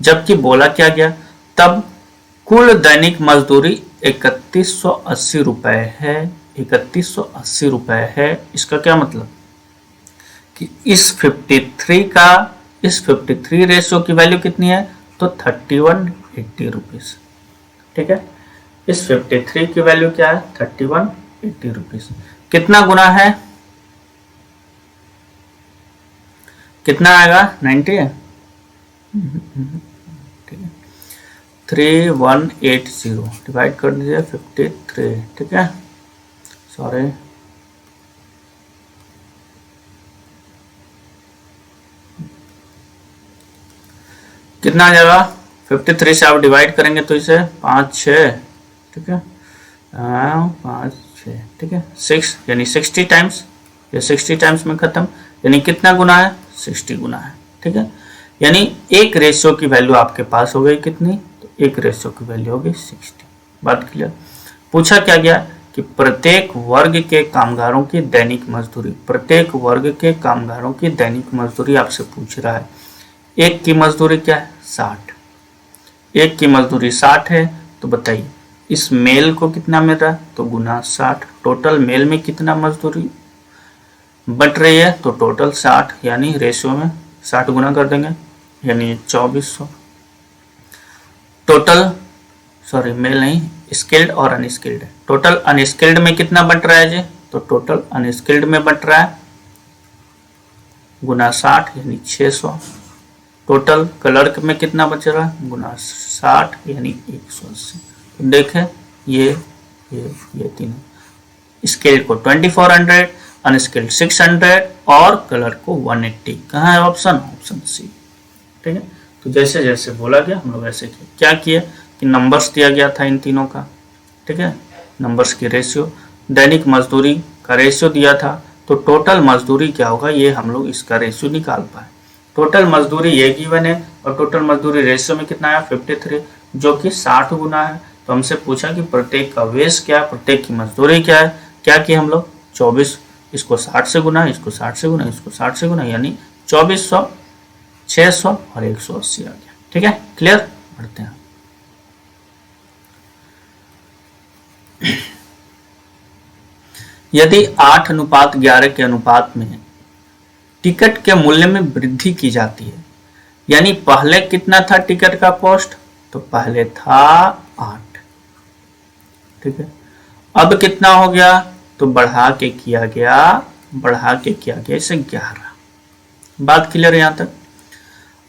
जबकि बोला क्या गया, तब कुल दैनिक मजदूरी 3180 रुपए है। 3180 रुपए है। इसका क्या मतलब कि इस 53 रेशियो की वैल्यू कितनी है, तो 3180 रुपीज। ठीक है, इस 53 की वैल्यू क्या है, 3180 रुपीज। कितना गुना है, कितना आएगा, 90 है। ठीक है, 3180 डिवाइड कर दीजिए 53। ठीक है, सॉरी, कितना आ जाएगा, 53 से आप डिवाइड करेंगे तो इसे 5 6, ठीक है, 5 6, ठीक है, 6 यानी 60 टाइम्स, ये 60 टाइम्स में खत्म, यानी कितना गुना है, 60 गुना है। ठीक है, यानी एक रेशियो की वैल्यू आपके पास हो गई कितनी, तो एक रेशियो की वैल्यू हो गई 60। बात क्लियर। पूछा क्या गया कि प्रत्येक वर्ग के कामगारों की दैनिक मजदूरी, प्रत्येक वर्ग के कामगारों की दैनिक मजदूरी आपसे पूछ रहा है। एक की मजदूरी क्या है, 60। एक की मजदूरी 60 है, तो बताइए इस मेल को कितना मिल रहा है, तो गुना 60। टोटल मेल में कितना मजदूरी बट रही है, तो टोटल 60, यानी रेशियो में 60 गुना कर देंगे, यानी 2400। टोटल, सॉरी मेल नहीं, स्किल्ड और अनस्किल्ड है। टोटल अनस्किल्ड में कितना बट रहा है जी, तो टोटल अनस्किल्ड में बट रहा है गुना 60 यानी 600। टोटल क्लर्क में कितना बच रहा है, गुना 60 यानी 180। तो देखें ये तीनों, स्किल्ड को 2400, अनस्किल्ड 600 और क्लर्क को 180। कहाँ है ऑप्शन, ऑप्शन सी। ठीक है, तो जैसे जैसे बोला गया हम लोग ऐसे किया। क्या किया कि नंबर्स दिया गया था इन तीनों का, ठीक है, नंबर्स की रेशियो, दैनिक मजदूरी का रेशियो दिया था, तो टोटल मजदूरी क्या होगा ये हम लोग इसका रेशियो निकाल पाए। टोटल मजदूरी ये गिवन है और टोटल मजदूरी रेशियो में कितना आया, 53, जो कि 60 गुना है। तो हमसे पूछा कि प्रत्येक का वेश क्या है, प्रत्येक की मजदूरी क्या है। क्या किया हम लोग, 24, इसको 60 से गुना, इसको 60 से गुना, इसको 60 से गुना, यानी 2400, 600 और 180 आ गया। ठीक है, क्लियर। बढ़ते हैं। यदि 8:11 के अनुपात में टिकट के मूल्य में वृद्धि की जाती है, यानी पहले कितना था टिकट का कॉस्ट, तो पहले था 8, ठीक है, अब कितना हो गया, तो बढ़ा के किया गया इसे 11। बात क्लियर है यहां तक।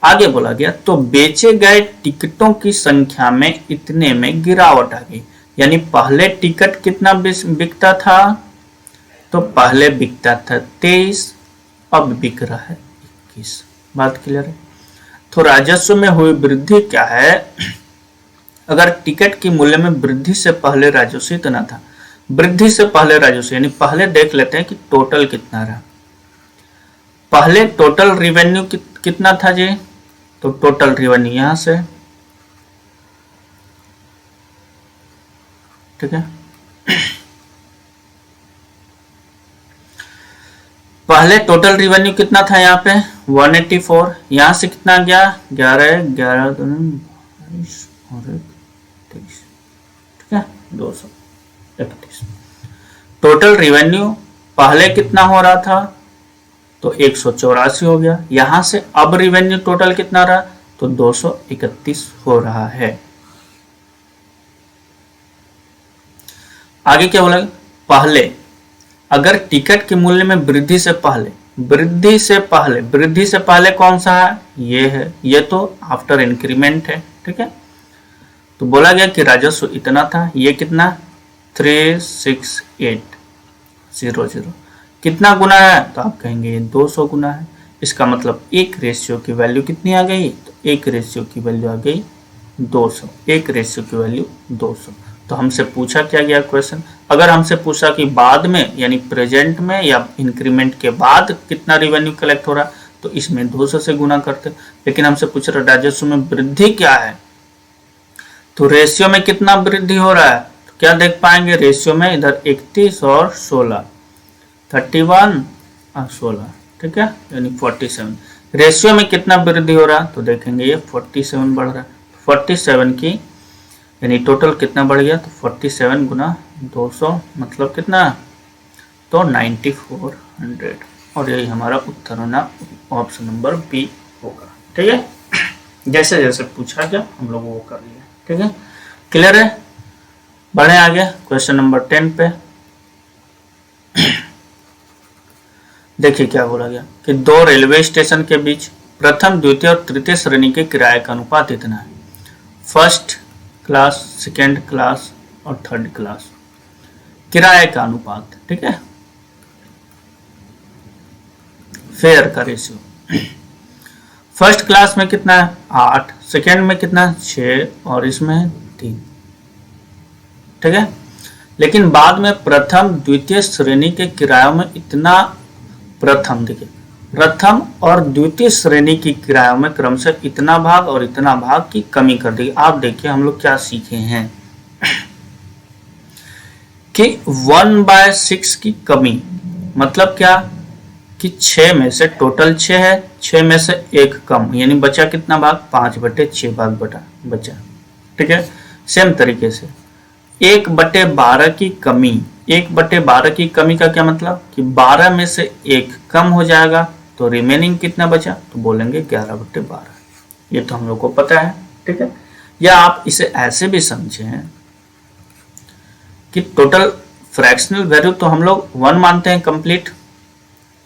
आगे बोला गया तो बेचे गए टिकटों की संख्या में इतने में गिरावट आ गई, यानी पहले टिकट कितना बिकता था, तो पहले बिकता था 23, अब बिक रहा है 21। बात क्लियर है। तो राजस्व में हुई वृद्धि क्या है, अगर टिकट की मूल्य में वृद्धि से पहले राजस्व इतना था, वृद्धि से पहले राजस्व, यानी पहले देख लेते हैं कि टोटल कितना रहा। पहले टोटल रिवेन्यू कितना था जी, तो टोटल रिवेन्यू यहां से, ठीक है, पहले टोटल रिवेन्यू कितना था यहाँ पे 184, यहां से कितना गया 11 11 22 और 23, ठीक है, 231। टोटल रिवेन्यू पहले कितना हो रहा था, तो 184 हो गया, यहां से अब रिवेन्यू टोटल कितना रहा, तो 231 हो रहा है। आगे क्या बोला, पहले अगर टिकट के मूल्य में वृद्धि से पहले कौन सा है, ये है, ये तो आफ्टर इंक्रीमेंट है, ठीक है। तो बोला गया कि राजस्व इतना था, ये कितना 36800, कितना गुना है, तो आप कहेंगे ये 200 गुना है। इसका मतलब एक रेशियो की वैल्यू कितनी आ गई, तो एक रेशियो की वैल्यू आ गई 200, एक रेशियो की वैल्यू 200। तो हमसे पूछा क्या गया क्वेश्चन, अगर हमसे पूछा कि बाद में यानी प्रेजेंट में या इंक्रीमेंट के बाद कितना रिवेन्यू कलेक्ट हो रहा, तो इसमें 200 से गुना करते, लेकिन हमसे पूछ रहा राजस्व में वृद्धि क्या है, तो रेशियो में कितना वृद्धि हो रहा है, तो क्या देख पाएंगे रेशियो में, इधर 31 और 16, 31 16, ठीक है, यानी 47। रेशियो में कितना वृद्धि हो रहा है तो देखेंगे ये 47 बढ़ रहा है। 47 की यानी टोटल कितना बढ़ गया तो 47 गुना 200 मतलब कितना तो 9400, और यही हमारा उत्तर होना ऑप्शन नंबर बी होगा। ठीक है, जैसे जैसे पूछा गया हम लोग वो कर लिया। ठीक है, क्लियर है। बढ़े आगे क्वेश्चन नंबर 10 पे। देखिए क्या बोला गया कि दो रेलवे स्टेशन के बीच प्रथम द्वितीय और तृतीय श्रेणी के किराए का अनुपात इतना है। फर्स्ट क्लास, सेकेंड क्लास और थर्ड क्लास किराए का अनुपात, ठीक है, फेयर का रेशियो। फर्स्ट क्लास में कितना है 8, सेकेंड में कितना 6 और इसमें 3, ठीक है। लेकिन बाद में प्रथम द्वितीय श्रेणी के किरायों में इतना, प्रथम देखिए, प्रथम और द्वितीय श्रेणी की किरायों में क्रमशः इतना भाग और इतना भाग की कमी कर दी। आप देखिए हम लोग क्या सीखे हैं कि 1/6 की कमी मतलब क्या कि 6 में से टोटल 6 है, 6 में से 1 कम यानी बचा कितना भाग 5/6 भाग बचा, ठीक है। सेम तरीके से 1/12 की कमी, 1/12 की कमी का क्या मतलब कि 12 में से 1 कम हो जाएगा तो रिमेनिंग कितना बचा तो बोलेंगे 11/12। ये तो हम लोग को पता है, ठीक है। या आप इसे ऐसे भी समझें कि टोटल फ्रैक्शनल वैल्यू तो हम लोग 1 मानते हैं कंप्लीट,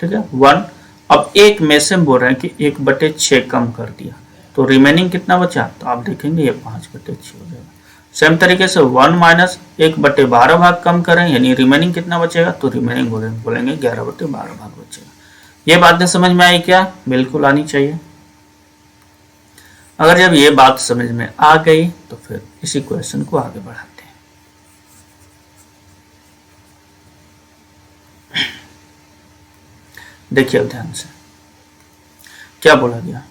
ठीक है, 1। अब 1 में से बोल रहे हैं कि 1/6 कम कर दिया तो रिमेनिंग कितना बचा तो आप देखेंगे ये 5/6 हो जाएगा। सेम तरीके से 1 माइनस 1/12 भाग कम करें यानी रिमेनिंग कितना बचेगा तो रिमेनिंग बोलेंगे 11/12 भाग बचेगा। ये बातें समझ में आई क्या? बिल्कुल आनी चाहिए। अगर जब ये बात समझ में आ गई तो फिर इसी क्वेश्चन को आगे बढ़ाते हैं। देखिए अब ध्यान से क्या बोला गया,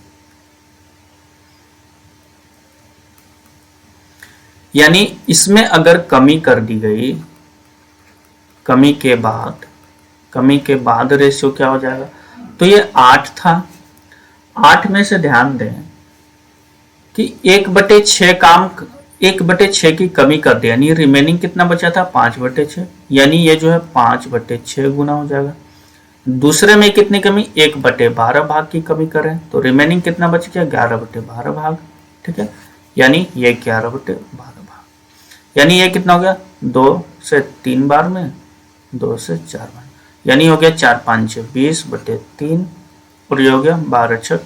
यानी इसमें अगर कमी कर दी गई, कमी के बाद रेशियो क्या हो जाएगा तो ये 8 था, 8 में से ध्यान दें कि 1/6 काम 1/6 की कमी कर दिया यानी रिमेनिंग कितना बचा था 5/6 यानी ये जो है 5/6 गुना हो जाएगा। दूसरे में कितनी कमी 1/12 भाग की कमी करें तो रिमेनिंग कितना बच गया 11/12 भाग, ठीक है, यानी ये 11/12 भाग, यानी ये कितना हो गया 2 से 3 बार में, 2 से 4 बार, यानी हो गया 4 5 6 20/3 और ये हो गया 12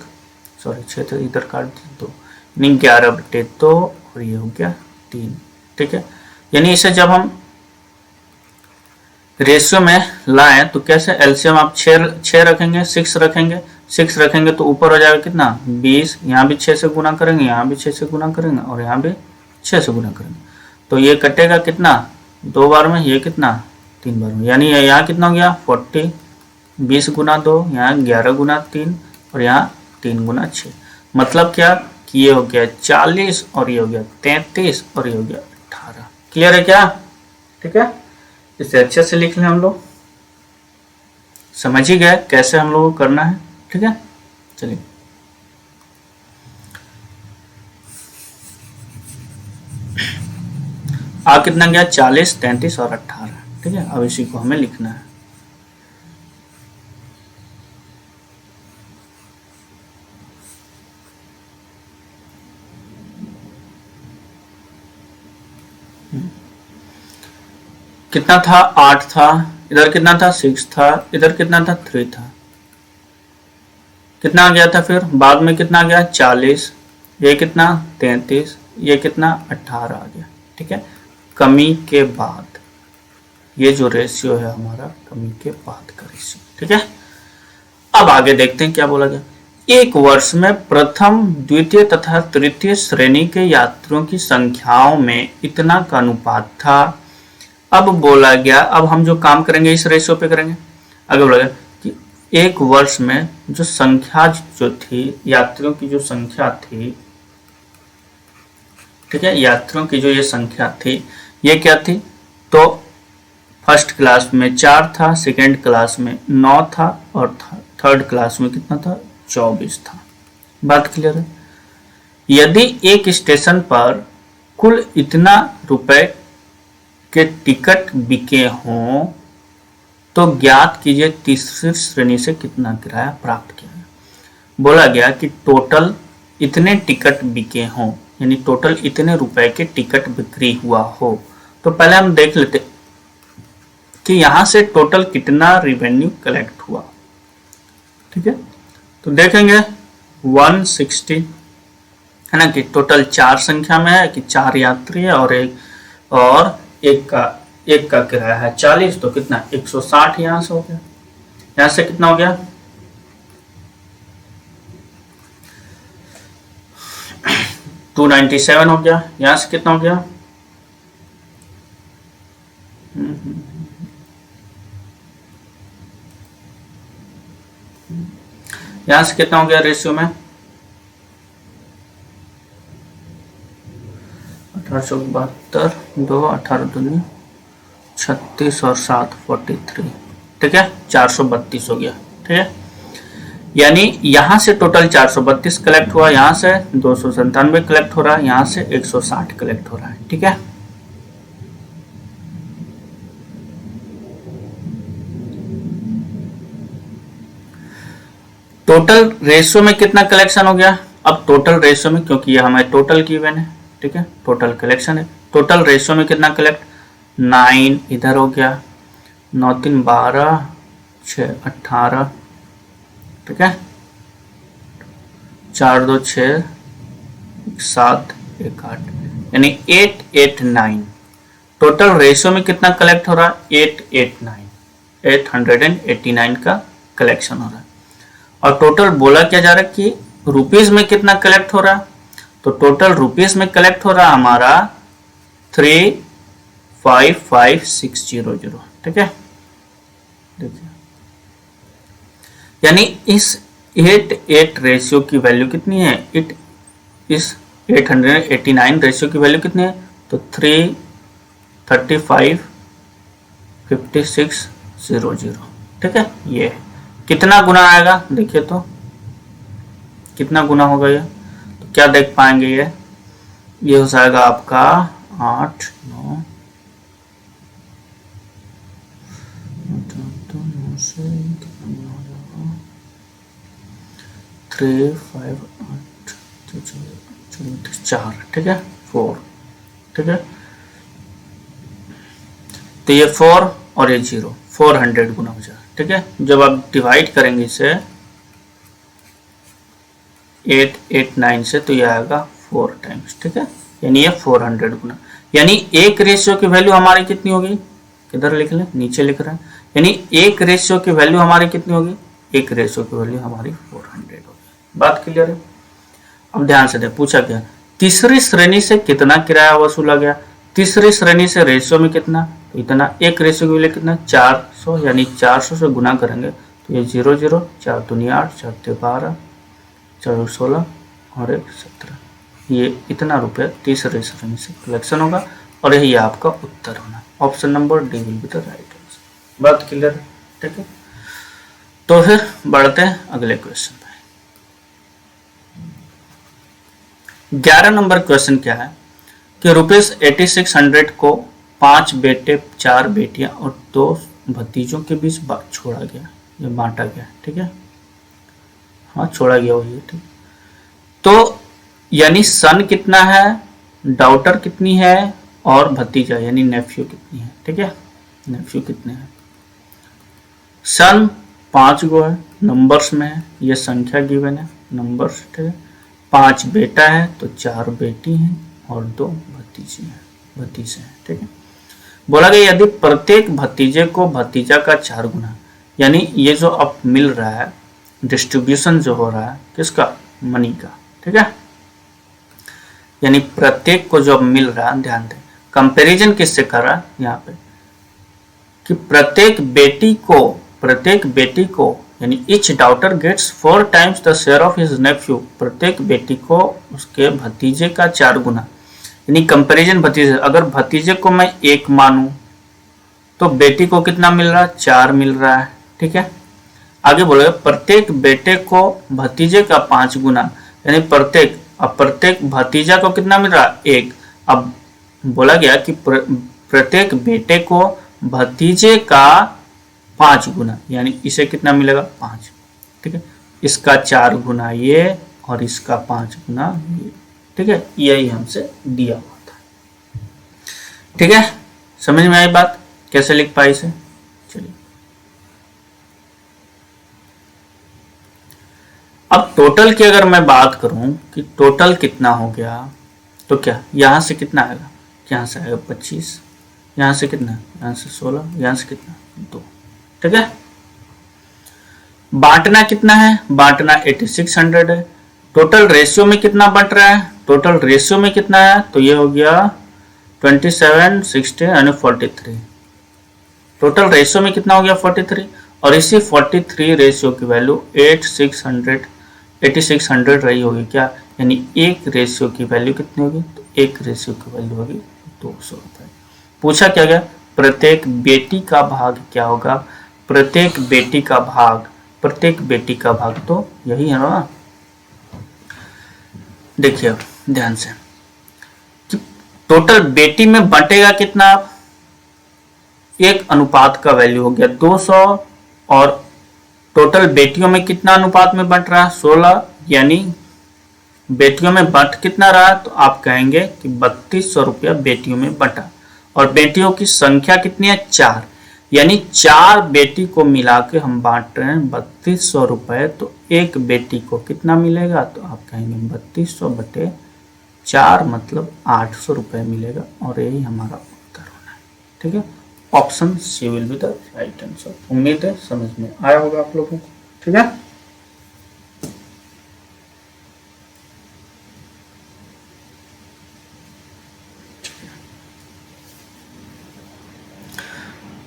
सॉरी 6 तो इधर काट दी 2 यानी 11/2 और ये हो गया 3, ठीक है। यानी इसे जब हम रेशियो में लाएं तो कैसे एलसीएम आप 6 रखेंगे, 6 रखेंगे तो ऊपर हो जाएगा कितना 20, यहाँ भी 6 से गुना करेंगे, यहाँ भी 6 से गुना करेंगे और यहाँ भी 6 से गुना करेंगे तो ये कटेगा कितना 2 बार में, ये कितना 3 बार में, यानी यहाँ कितना हो गया 40, 20 गुना 2, यहाँ 11 गुना 3 और यहाँ 3 गुना 6, मतलब क्या कि ये हो गया 40 और ये हो गया 33 और ये हो गया 18। क्लियर है क्या? ठीक है, इसे अच्छे से लिख लें, हम लोग समझ ही गए कैसे हम लोगों को करना है, ठीक है। चलिए आ कितना गया 40, 33 और 18, ठीक है। अब इसी को हमें लिखना है। कितना था 8 था, इधर कितना था 6 था, इधर कितना था 3 था, कितना आ गया था फिर बाद में कितना आ गया 40, ये कितना 33, ये कितना 18 आ गया, ठीक है। कमी के बाद ये जो रेशियो है हमारा कमी के बाद का रेशियो, ठीक है। अब आगे देखते हैं क्या बोला गया। एक वर्ष में प्रथम द्वितीय तथा तृतीय श्रेणी के यात्रियों की संख्याओं में इतना का अनुपात था। अब बोला गया, अब हम जो काम करेंगे इस रेशियो पे करेंगे। आगे बोला गया कि एक वर्ष में जो संख्या जो थी, यात्रियों की जो संख्या थी, ठीक है, यात्रियों की जो ये संख्या थी ये क्या थी तो फर्स्ट क्लास में 4 था, सेकेंड क्लास में 9 था और थर्ड क्लास में कितना था, 24 था। बात क्लियर है। यदि एक स्टेशन पर कुल इतना रुपए के टिकट बिके हों तो ज्ञात कीजिए तीसरी श्रेणी से कितना किराया प्राप्त किया गया। बोला गया कि टोटल इतने टिकट बिके हों, यानी टोटल इतने रुपए के टिकट बिक्री हुआ हो। तो पहले हम देख लेते कि यहां से टोटल कितना रिवेन्यू कलेक्ट हुआ। ठीक है, तो देखेंगे 160 है ना, कि टोटल 4 संख्या में है, कि 4 यात्री है और एक का किराया है 40, तो कितना 160 यहां से हो गया। यहां से कितना हो गया, 297 हो गया। यहां से कितना हो गया, यहां से कितना हो गया रेशियो में, 1872, 2 18 दूनी 36 और 7 43। ठीक है, 432 हो गया। ठीक है, यानी यहां से टोटल 432 कलेक्ट हुआ, यहां से 297 कलेक्ट हो रहा है, यहां से 160 कलेक्ट हो रहा है। ठीक है, टोटल रेशियो में कितना कलेक्शन हो गया। अब टोटल रेशियो में, क्योंकि ये हमारे टोटल गिवन है, ठीक है, टोटल कलेक्शन है, टोटल रेशियो में कितना कलेक्ट, 9 इधर हो गया, 9 3 12, 6 18, ठीक है, 4 2 6, 7 1 8, यानी 8 8 9। टोटल रेशियो में कितना कलेक्ट हो रहा है, 889, 889 का कलेक्शन हो रहा है। और टोटल बोला क्या जा रहा है कि रुपीज में कितना कलेक्ट हो रहा है, तो टोटल रुपीज में कलेक्ट हो रहा है हमारा 355600। ठीक है, देखिए, यानी इस 8 रेशियो की वैल्यू कितनी है, इस 889 रेशियो की वैल्यू कितनी है, तो 3355600। ठीक है, ये कितना गुना आएगा, देखिए तो कितना गुना होगा ये, तो क्या देख पाएंगे, ये हो जाएगा आपका 8 9 से 3 5 8 4, ठीक है, 4। ठीक है, तो ये 4 और ये 0, 400 गुना हो जाएगा। ठीक है, जब आप डिवाइड करेंगे इसे 889 से, तो ये आएगा 4 टाइम्स। ठीक है, यानी ये 400 गुना, यानी एक रेशियो की वैल्यू हमारी कितनी होगी, किधर लिख लें, नीचे लिख रहे हैं, यानी एक रेशियो की वैल्यू हमारी कितनी होगी, एक रेशियो की वैल्यू हमारी 400 होगी। बात क्लियर है। अब ध्यान से देख, पूछा गया तीसरी श्रेणी से कितना किराया वसूला गया। तीसरी श्रेणी से रेशियो में कितना, तो इतना, एक रेशियो के लिए कितना 400, यानी 400 से गुना करेंगे तो ये 0 0, 4 दूनी 8, 4 3 12, 4 16 और 1 17, ये इतना रुपये तीसरे श्रेणी से कलेक्शन होगा और यही आपका उत्तर होना। Option number D will be the right answer. बात क्लियर है। ठीक है, तो फिर बढ़ते हैं अगले क्वेश्चन पे। 11 नंबर क्वेश्चन क्या है कि ₹8600 को 5 बेटे, 4 बेटियां और 2 भतीजों के बीच छोड़ा गया, ये बांटा गया। ठीक है, हाँ छोड़ा गया वही। ठीक, तो यानी सन कितना है, डॉटर कितनी है और भतीजा यानी नेफ्यू कितनी है। ठीक है, नेफ्यू कितने हैं, सन 5 गो है, नंबर्स में है, ये संख्या गिवन है नंबर्स। ठीक है, 5 बेटा है तो 4 बेटी हैं और 2 भतीजे हैं। ठीक है, बोला गया यदि प्रत्येक भतीजे को भतीजा का 4 गुना, यानी ये जो अब मिल रहा है डिस्ट्रीब्यूशन जो हो रहा है किसका, मनी का। ठीक है, यानी प्रत्येक को जो अब मिल रहा है, ध्यान दें कंपैरिजन किससे कर रहा है यहाँ पे, कि प्रत्येक बेटी को यानी each daughter gets 4 times the share of his nephew, प्रत्येक बेटी को उसके भतीजे का 4 गुना, यानी कंपैरिजन भतीजे। अगर भतीजे को मैं 1 मानूं तो बेटी को कितना मिल रहा है, 4 मिल रहा है। ठीक है, आगे बोले प्रत्येक बेटे को भतीजे का 5 गुना, यानी प्रत्येक भतीजा को कितना मिल रहा है, 1। अब बोला गया कि प्रत्येक बेटे को भतीजे का 5 गुना, यानी इसे कितना मिलेगा, 5। ठीक है, इसका 4 गुना ये और इसका 5 गुना ये। ठीक है, यही हमसे दिया हुआ था। ठीक है, समझ में आई बात, कैसे लिख पाई इसे। चलिए अब टोटल की अगर मैं बात करूं कि टोटल कितना हो गया, तो क्या यहां से कितना आएगा, यहां से आएगा 25, यहां से कितना, यहां से 16, यहां से कितना, 2। ठीक है, बांटना कितना है, बांटना 8600 है। टोटल रेशियो में कितना बंट रहा है, टोटल रेशियो में कितना है, तो ये हो गया 27, 60 यानी 43। टोटल रेशियो में कितना हो गया, 43। और इसी 43 रेशियो की वैल्यू 8600 रही होगी क्या, यानी एक रेशियो की वैल्यू कितनी होगी, तो एक रेशियो की वैल्यू होगी 200 रुपए। पूछा क्या गया, प्रत्येक बेटी का भाग क्या होगा, प्रत्येक बेटी का भाग, प्रत्येक बेटी का भाग तो यही है ना। देखिए ध्यान से, टोटल बेटी में बंटेगा कितना, एक अनुपात का वैल्यू हो गया 200, और टोटल बेटियों में कितना अनुपात में बंट रहा है, 16, यानी बेटियों में बंट कितना रहा, तो आप कहेंगे कि 3200 रुपया बेटियों में बंटा। और बेटियों की संख्या कितनी है, 4, यानी 4 बेटी को मिला के हम बांट रहे हैं 3200 रुपए, तो एक बेटी को कितना मिलेगा, तो आप कहेंगे 3200 बटे 4 मतलब 800 रुपए मिलेगा, और यही हमारा उत्तर होना है। ठीक है, option C will be the right answer. उम्मीद है समझ में आया होगा आप लोगों को। ठीक है,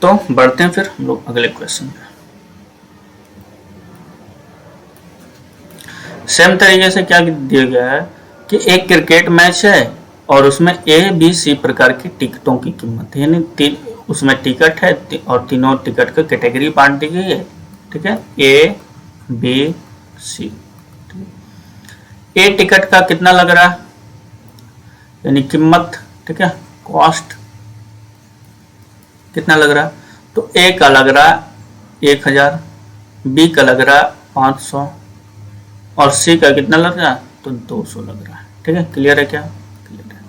तो बढ़ते हैं फिर हम लोग अगले क्वेश्चन पे। सेम तरीके से क्या दिया गया है कि एक क्रिकेट मैच है और उसमें ए बी सी प्रकार की टिकटों की कीमत है, यानी उसमें टिकट है और तीनों टिकट की कैटेगरी बांट दी गई है। ठीक है, A B C. A ticket का कितना लग रहा है, यानी कीमत, ठीक है, कॉस्ट कितना लग रहा है, तो ए का लग रहा है 1000, बी का लग रहा है 500 और सी का कितना लग रहा है, तो 200 लग रहा है। ठीक है, क्लियर है क्या, क्लियर है।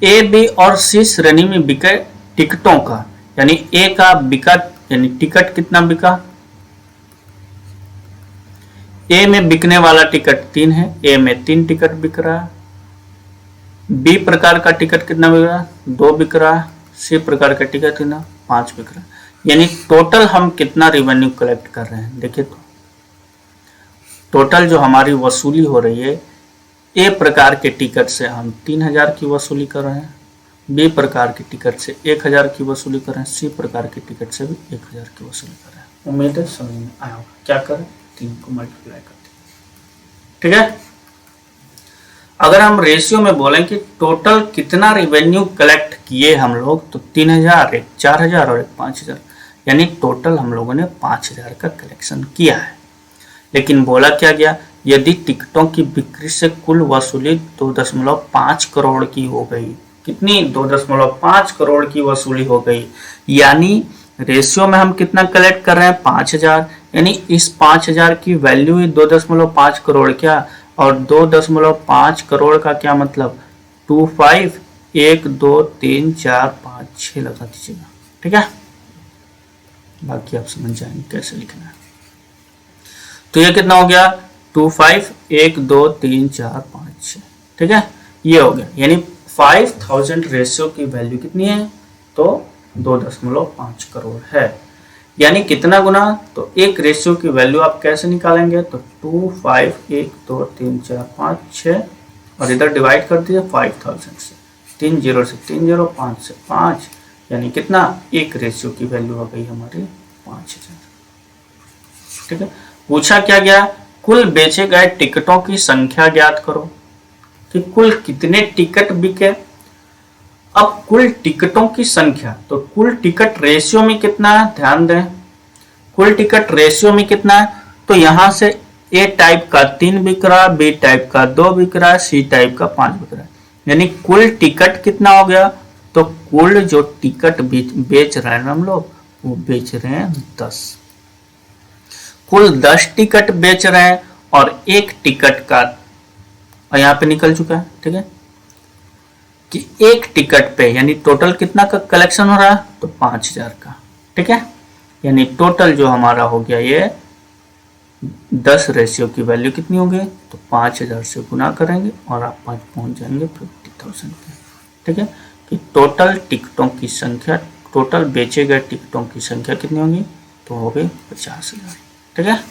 ए बी और सी श्रेणी में बिके टिकटों का, यानी ए का बिका, यानी टिकट कितना बिका, ए में बिकने वाला टिकट 3 है, ए में 3 टिकट बिक रहा है। बी प्रकार का टिकट कितना बिक रहा है, 2 बिक रहा है। सी प्रकार का टिकट कितना, 5 बिक रहा है। यानी टोटल हम कितना रिवेन्यू कलेक्ट कर रहे हैं, देखिए तो टोटल जो हमारी वसूली हो रही है, ए प्रकार के टिकट से हम 3000 की वसूली कर रहे हैं, बी प्रकार के टिकट से 1000 की वसूली कर रहे हैं, सी प्रकार के टिकट से भी 1000 की वसूली कर रहे हैं। उम्मीद है समझ में आया होगा। क्या करें, 3 को मल्टीप्लाई करते हैं। ठीक है, अगर हम रेशियो में बोलें कि टोटल कितना रिवेन्यू कलेक्ट किए हम लोग, तो 3000, एक 4000 और एक 5000, यानी टोटल हम लोगों ने 5000 का कलेक्शन किया है। लेकिन बोला क्या गया, यदि टिकटों की बिक्री से कुल वसूली 2.5 करोड़ की हो गई, कितनी, 2.5 करोड़ की वसूली हो गई, यानी रेशियो में हम कितना कलेक्ट कर रहे हैं, 5000, यानी इस 5000 की वैल्यू ही 2.5 करोड़, क्या, और 2.5 करोड़ का क्या मतलब, 25, 1 2 3 4 5 6 लगा दीजिएगा। ठीक है, बाकी आप समझ जाएंगे कैसे लिखना है। तो ये कितना हो गया, 25, 1 2 3 4 5 6। ठीक है, ये हो गया, यानी 5000 रेशियो की वैल्यू कितनी है, तो 2.5 करोड़ है। यानी कितना गुना, तो एक रेशियो की वैल्यू आप कैसे निकालेंगे, तो 2 5 1 2 3 4 5 6 और इधर डिवाइड कर दीजिए 5000 से, 3 0 से 3 0, 5 से 5, यानी कितना, एक रेशियो की वैल्यू हो गई हमारी 5000। ठीक है, पूछा क्या गया, कुल बेचे गए टिकटों की संख्या ज्ञात करो, कि कुल कितने टिकट बिके। अब कुल टिकटों की संख्या, तो कुल टिकट रेशियो में कितना है, ध्यान दें, कुल टिकट रेशियो में कितना है, तो यहां से ए टाइप का 3 बिक रहा, बी टाइप का 2 बिक रहा, सी टाइप का 5 बिक रहा है, यानी कुल टिकट कितना हो गया, तो कुल जो टिकट बेच रहे हैं हम लोग, वो बेच रहे हैं 10, कुल 10 टिकट बेच रहे हैं, और एक टिकट का, और यहाँ पे निकल चुका है, ठीक है, कि एक टिकट पे यानी टोटल कितना का कलेक्शन हो रहा है, तो 5000 का, ठीक है, यानी टोटल जो हमारा हो गया ये 10 रेशियो की वैल्यू कितनी होगी, तो 5000 से गुना करेंगे और आप पहुंच जाएंगे 50,000 पे, ठीक है, कि टोटल टिकटों की संख्या, टोटल बेचे गए टिकटों की संख्या कितनी होगी, तो हो गई 50,000, ठीक है।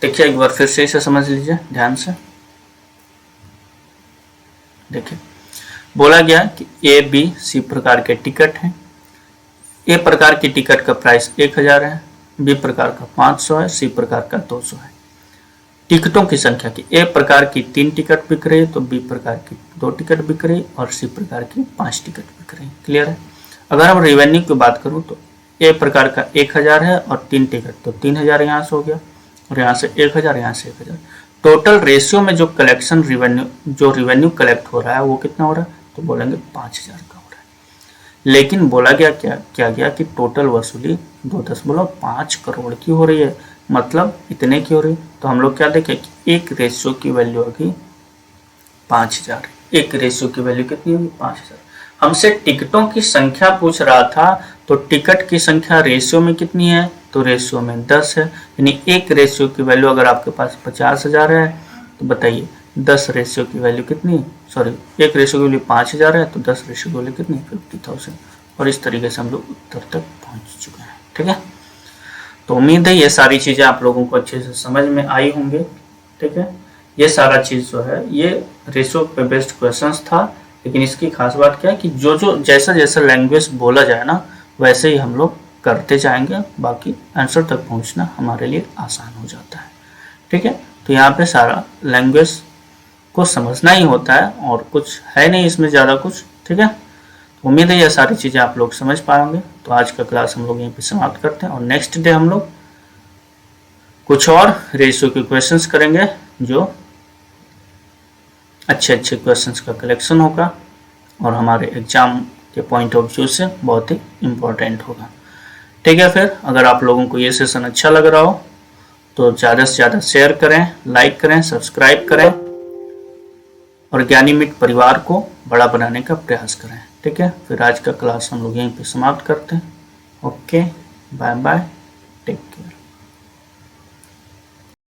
देखिए एक बार फिर से इसे समझ लीजिए ध्यान से। देखिए बोला गया कि ए बी सी प्रकार के टिकट हैं, ए प्रकार की टिकट का प्राइस 1000 है, बी प्रकार का 500 है, सी प्रकार का 200 है। टिकटों की संख्या की, ए प्रकार की 3 टिकट बिक रही है, तो बी प्रकार की 2 टिकट बिक रही और सी प्रकार की 5 टिकट बिक रही। क्लियर है। अगर हम रेवेन्यू की बात करूं तो ए प्रकार का 1000 है और 3 टिकट, तो 3000 यहाँ से हो गया और यहाँ से 1000, यहाँ से 1000। टोटल रेशियो में जो कलेक्शन रिवेन्यू, जो रिवेन्यू कलेक्ट हो रहा है वो कितना हो रहा है, तो बोलेंगे 5000 का हो रहा है। लेकिन बोला गया क्या गया कि टोटल वसूली 2.5 करोड़ की हो रही है, मतलब इतने की हो रही है। तो हम लोग क्या देखें कि एक रेशियो की वैल्यू होगी 5000, एक रेशियो की वैल्यू कितनी होगी 5000। हमसे टिकटों की संख्या पूछ रहा था, तो टिकट की संख्या रेशियो में कितनी है, तो रेशियो में 10 है, यानी एक रेशियो की वैल्यू अगर आपके पास 50,000 है तो बताइए 10 रेशियो की वैल्यू कितनी, सॉरी एक रेशियो की वैल्यू 5000 है तो 10 रेशियो की वैल्यू कितनी 50,000। और इस तरीके से हम लोग उत्तर तक पहुंच चुके हैं। ठीक है, तो उम्मीद है ये सारी चीज़ें आप लोगों को अच्छे से समझ में आई होंगे। ठीक है, ये सारा चीज़ जो है ये रेशियो पे बेस्ड क्वेश्चंस था, लेकिन इसकी खास बात क्या है कि जो जो जैसा जैसा लैंग्वेज बोला जाए ना वैसे ही हम लोग करते जाएंगे, बाकी आंसर तक पहुंचना हमारे लिए आसान हो जाता है। ठीक है, तो यहाँ पे सारा लैंग्वेज को समझना ही होता है और कुछ है नहीं इसमें ज़्यादा कुछ। ठीक है, उम्मीद है ये सारी चीज़ें आप लोग समझ पाएंगे। तो आज का क्लास हम लोग यहीं पे समाप्त करते हैं और नेक्स्ट डे हम लोग कुछ और रेशियो के क्वेश्चंस करेंगे, जो अच्छे अच्छे क्वेश्चंस का कलेक्शन होगा और हमारे एग्जाम के पॉइंट ऑफ व्यू से बहुत ही इम्पोर्टेंट होगा। ठीक है, फिर अगर आप लोगों को ये सेशन अच्छा लग रहा हो तो ज़्यादा से ज़्यादा शेयर करें, लाइक करें, सब्सक्राइब करें और ज्ञानीमित्र परिवार को बड़ा बनाने का प्रयास करें। ठीक है, फिर आज का क्लास हम लोग यहीं पे समाप्त करते हैं। Okay, bye bye, take care.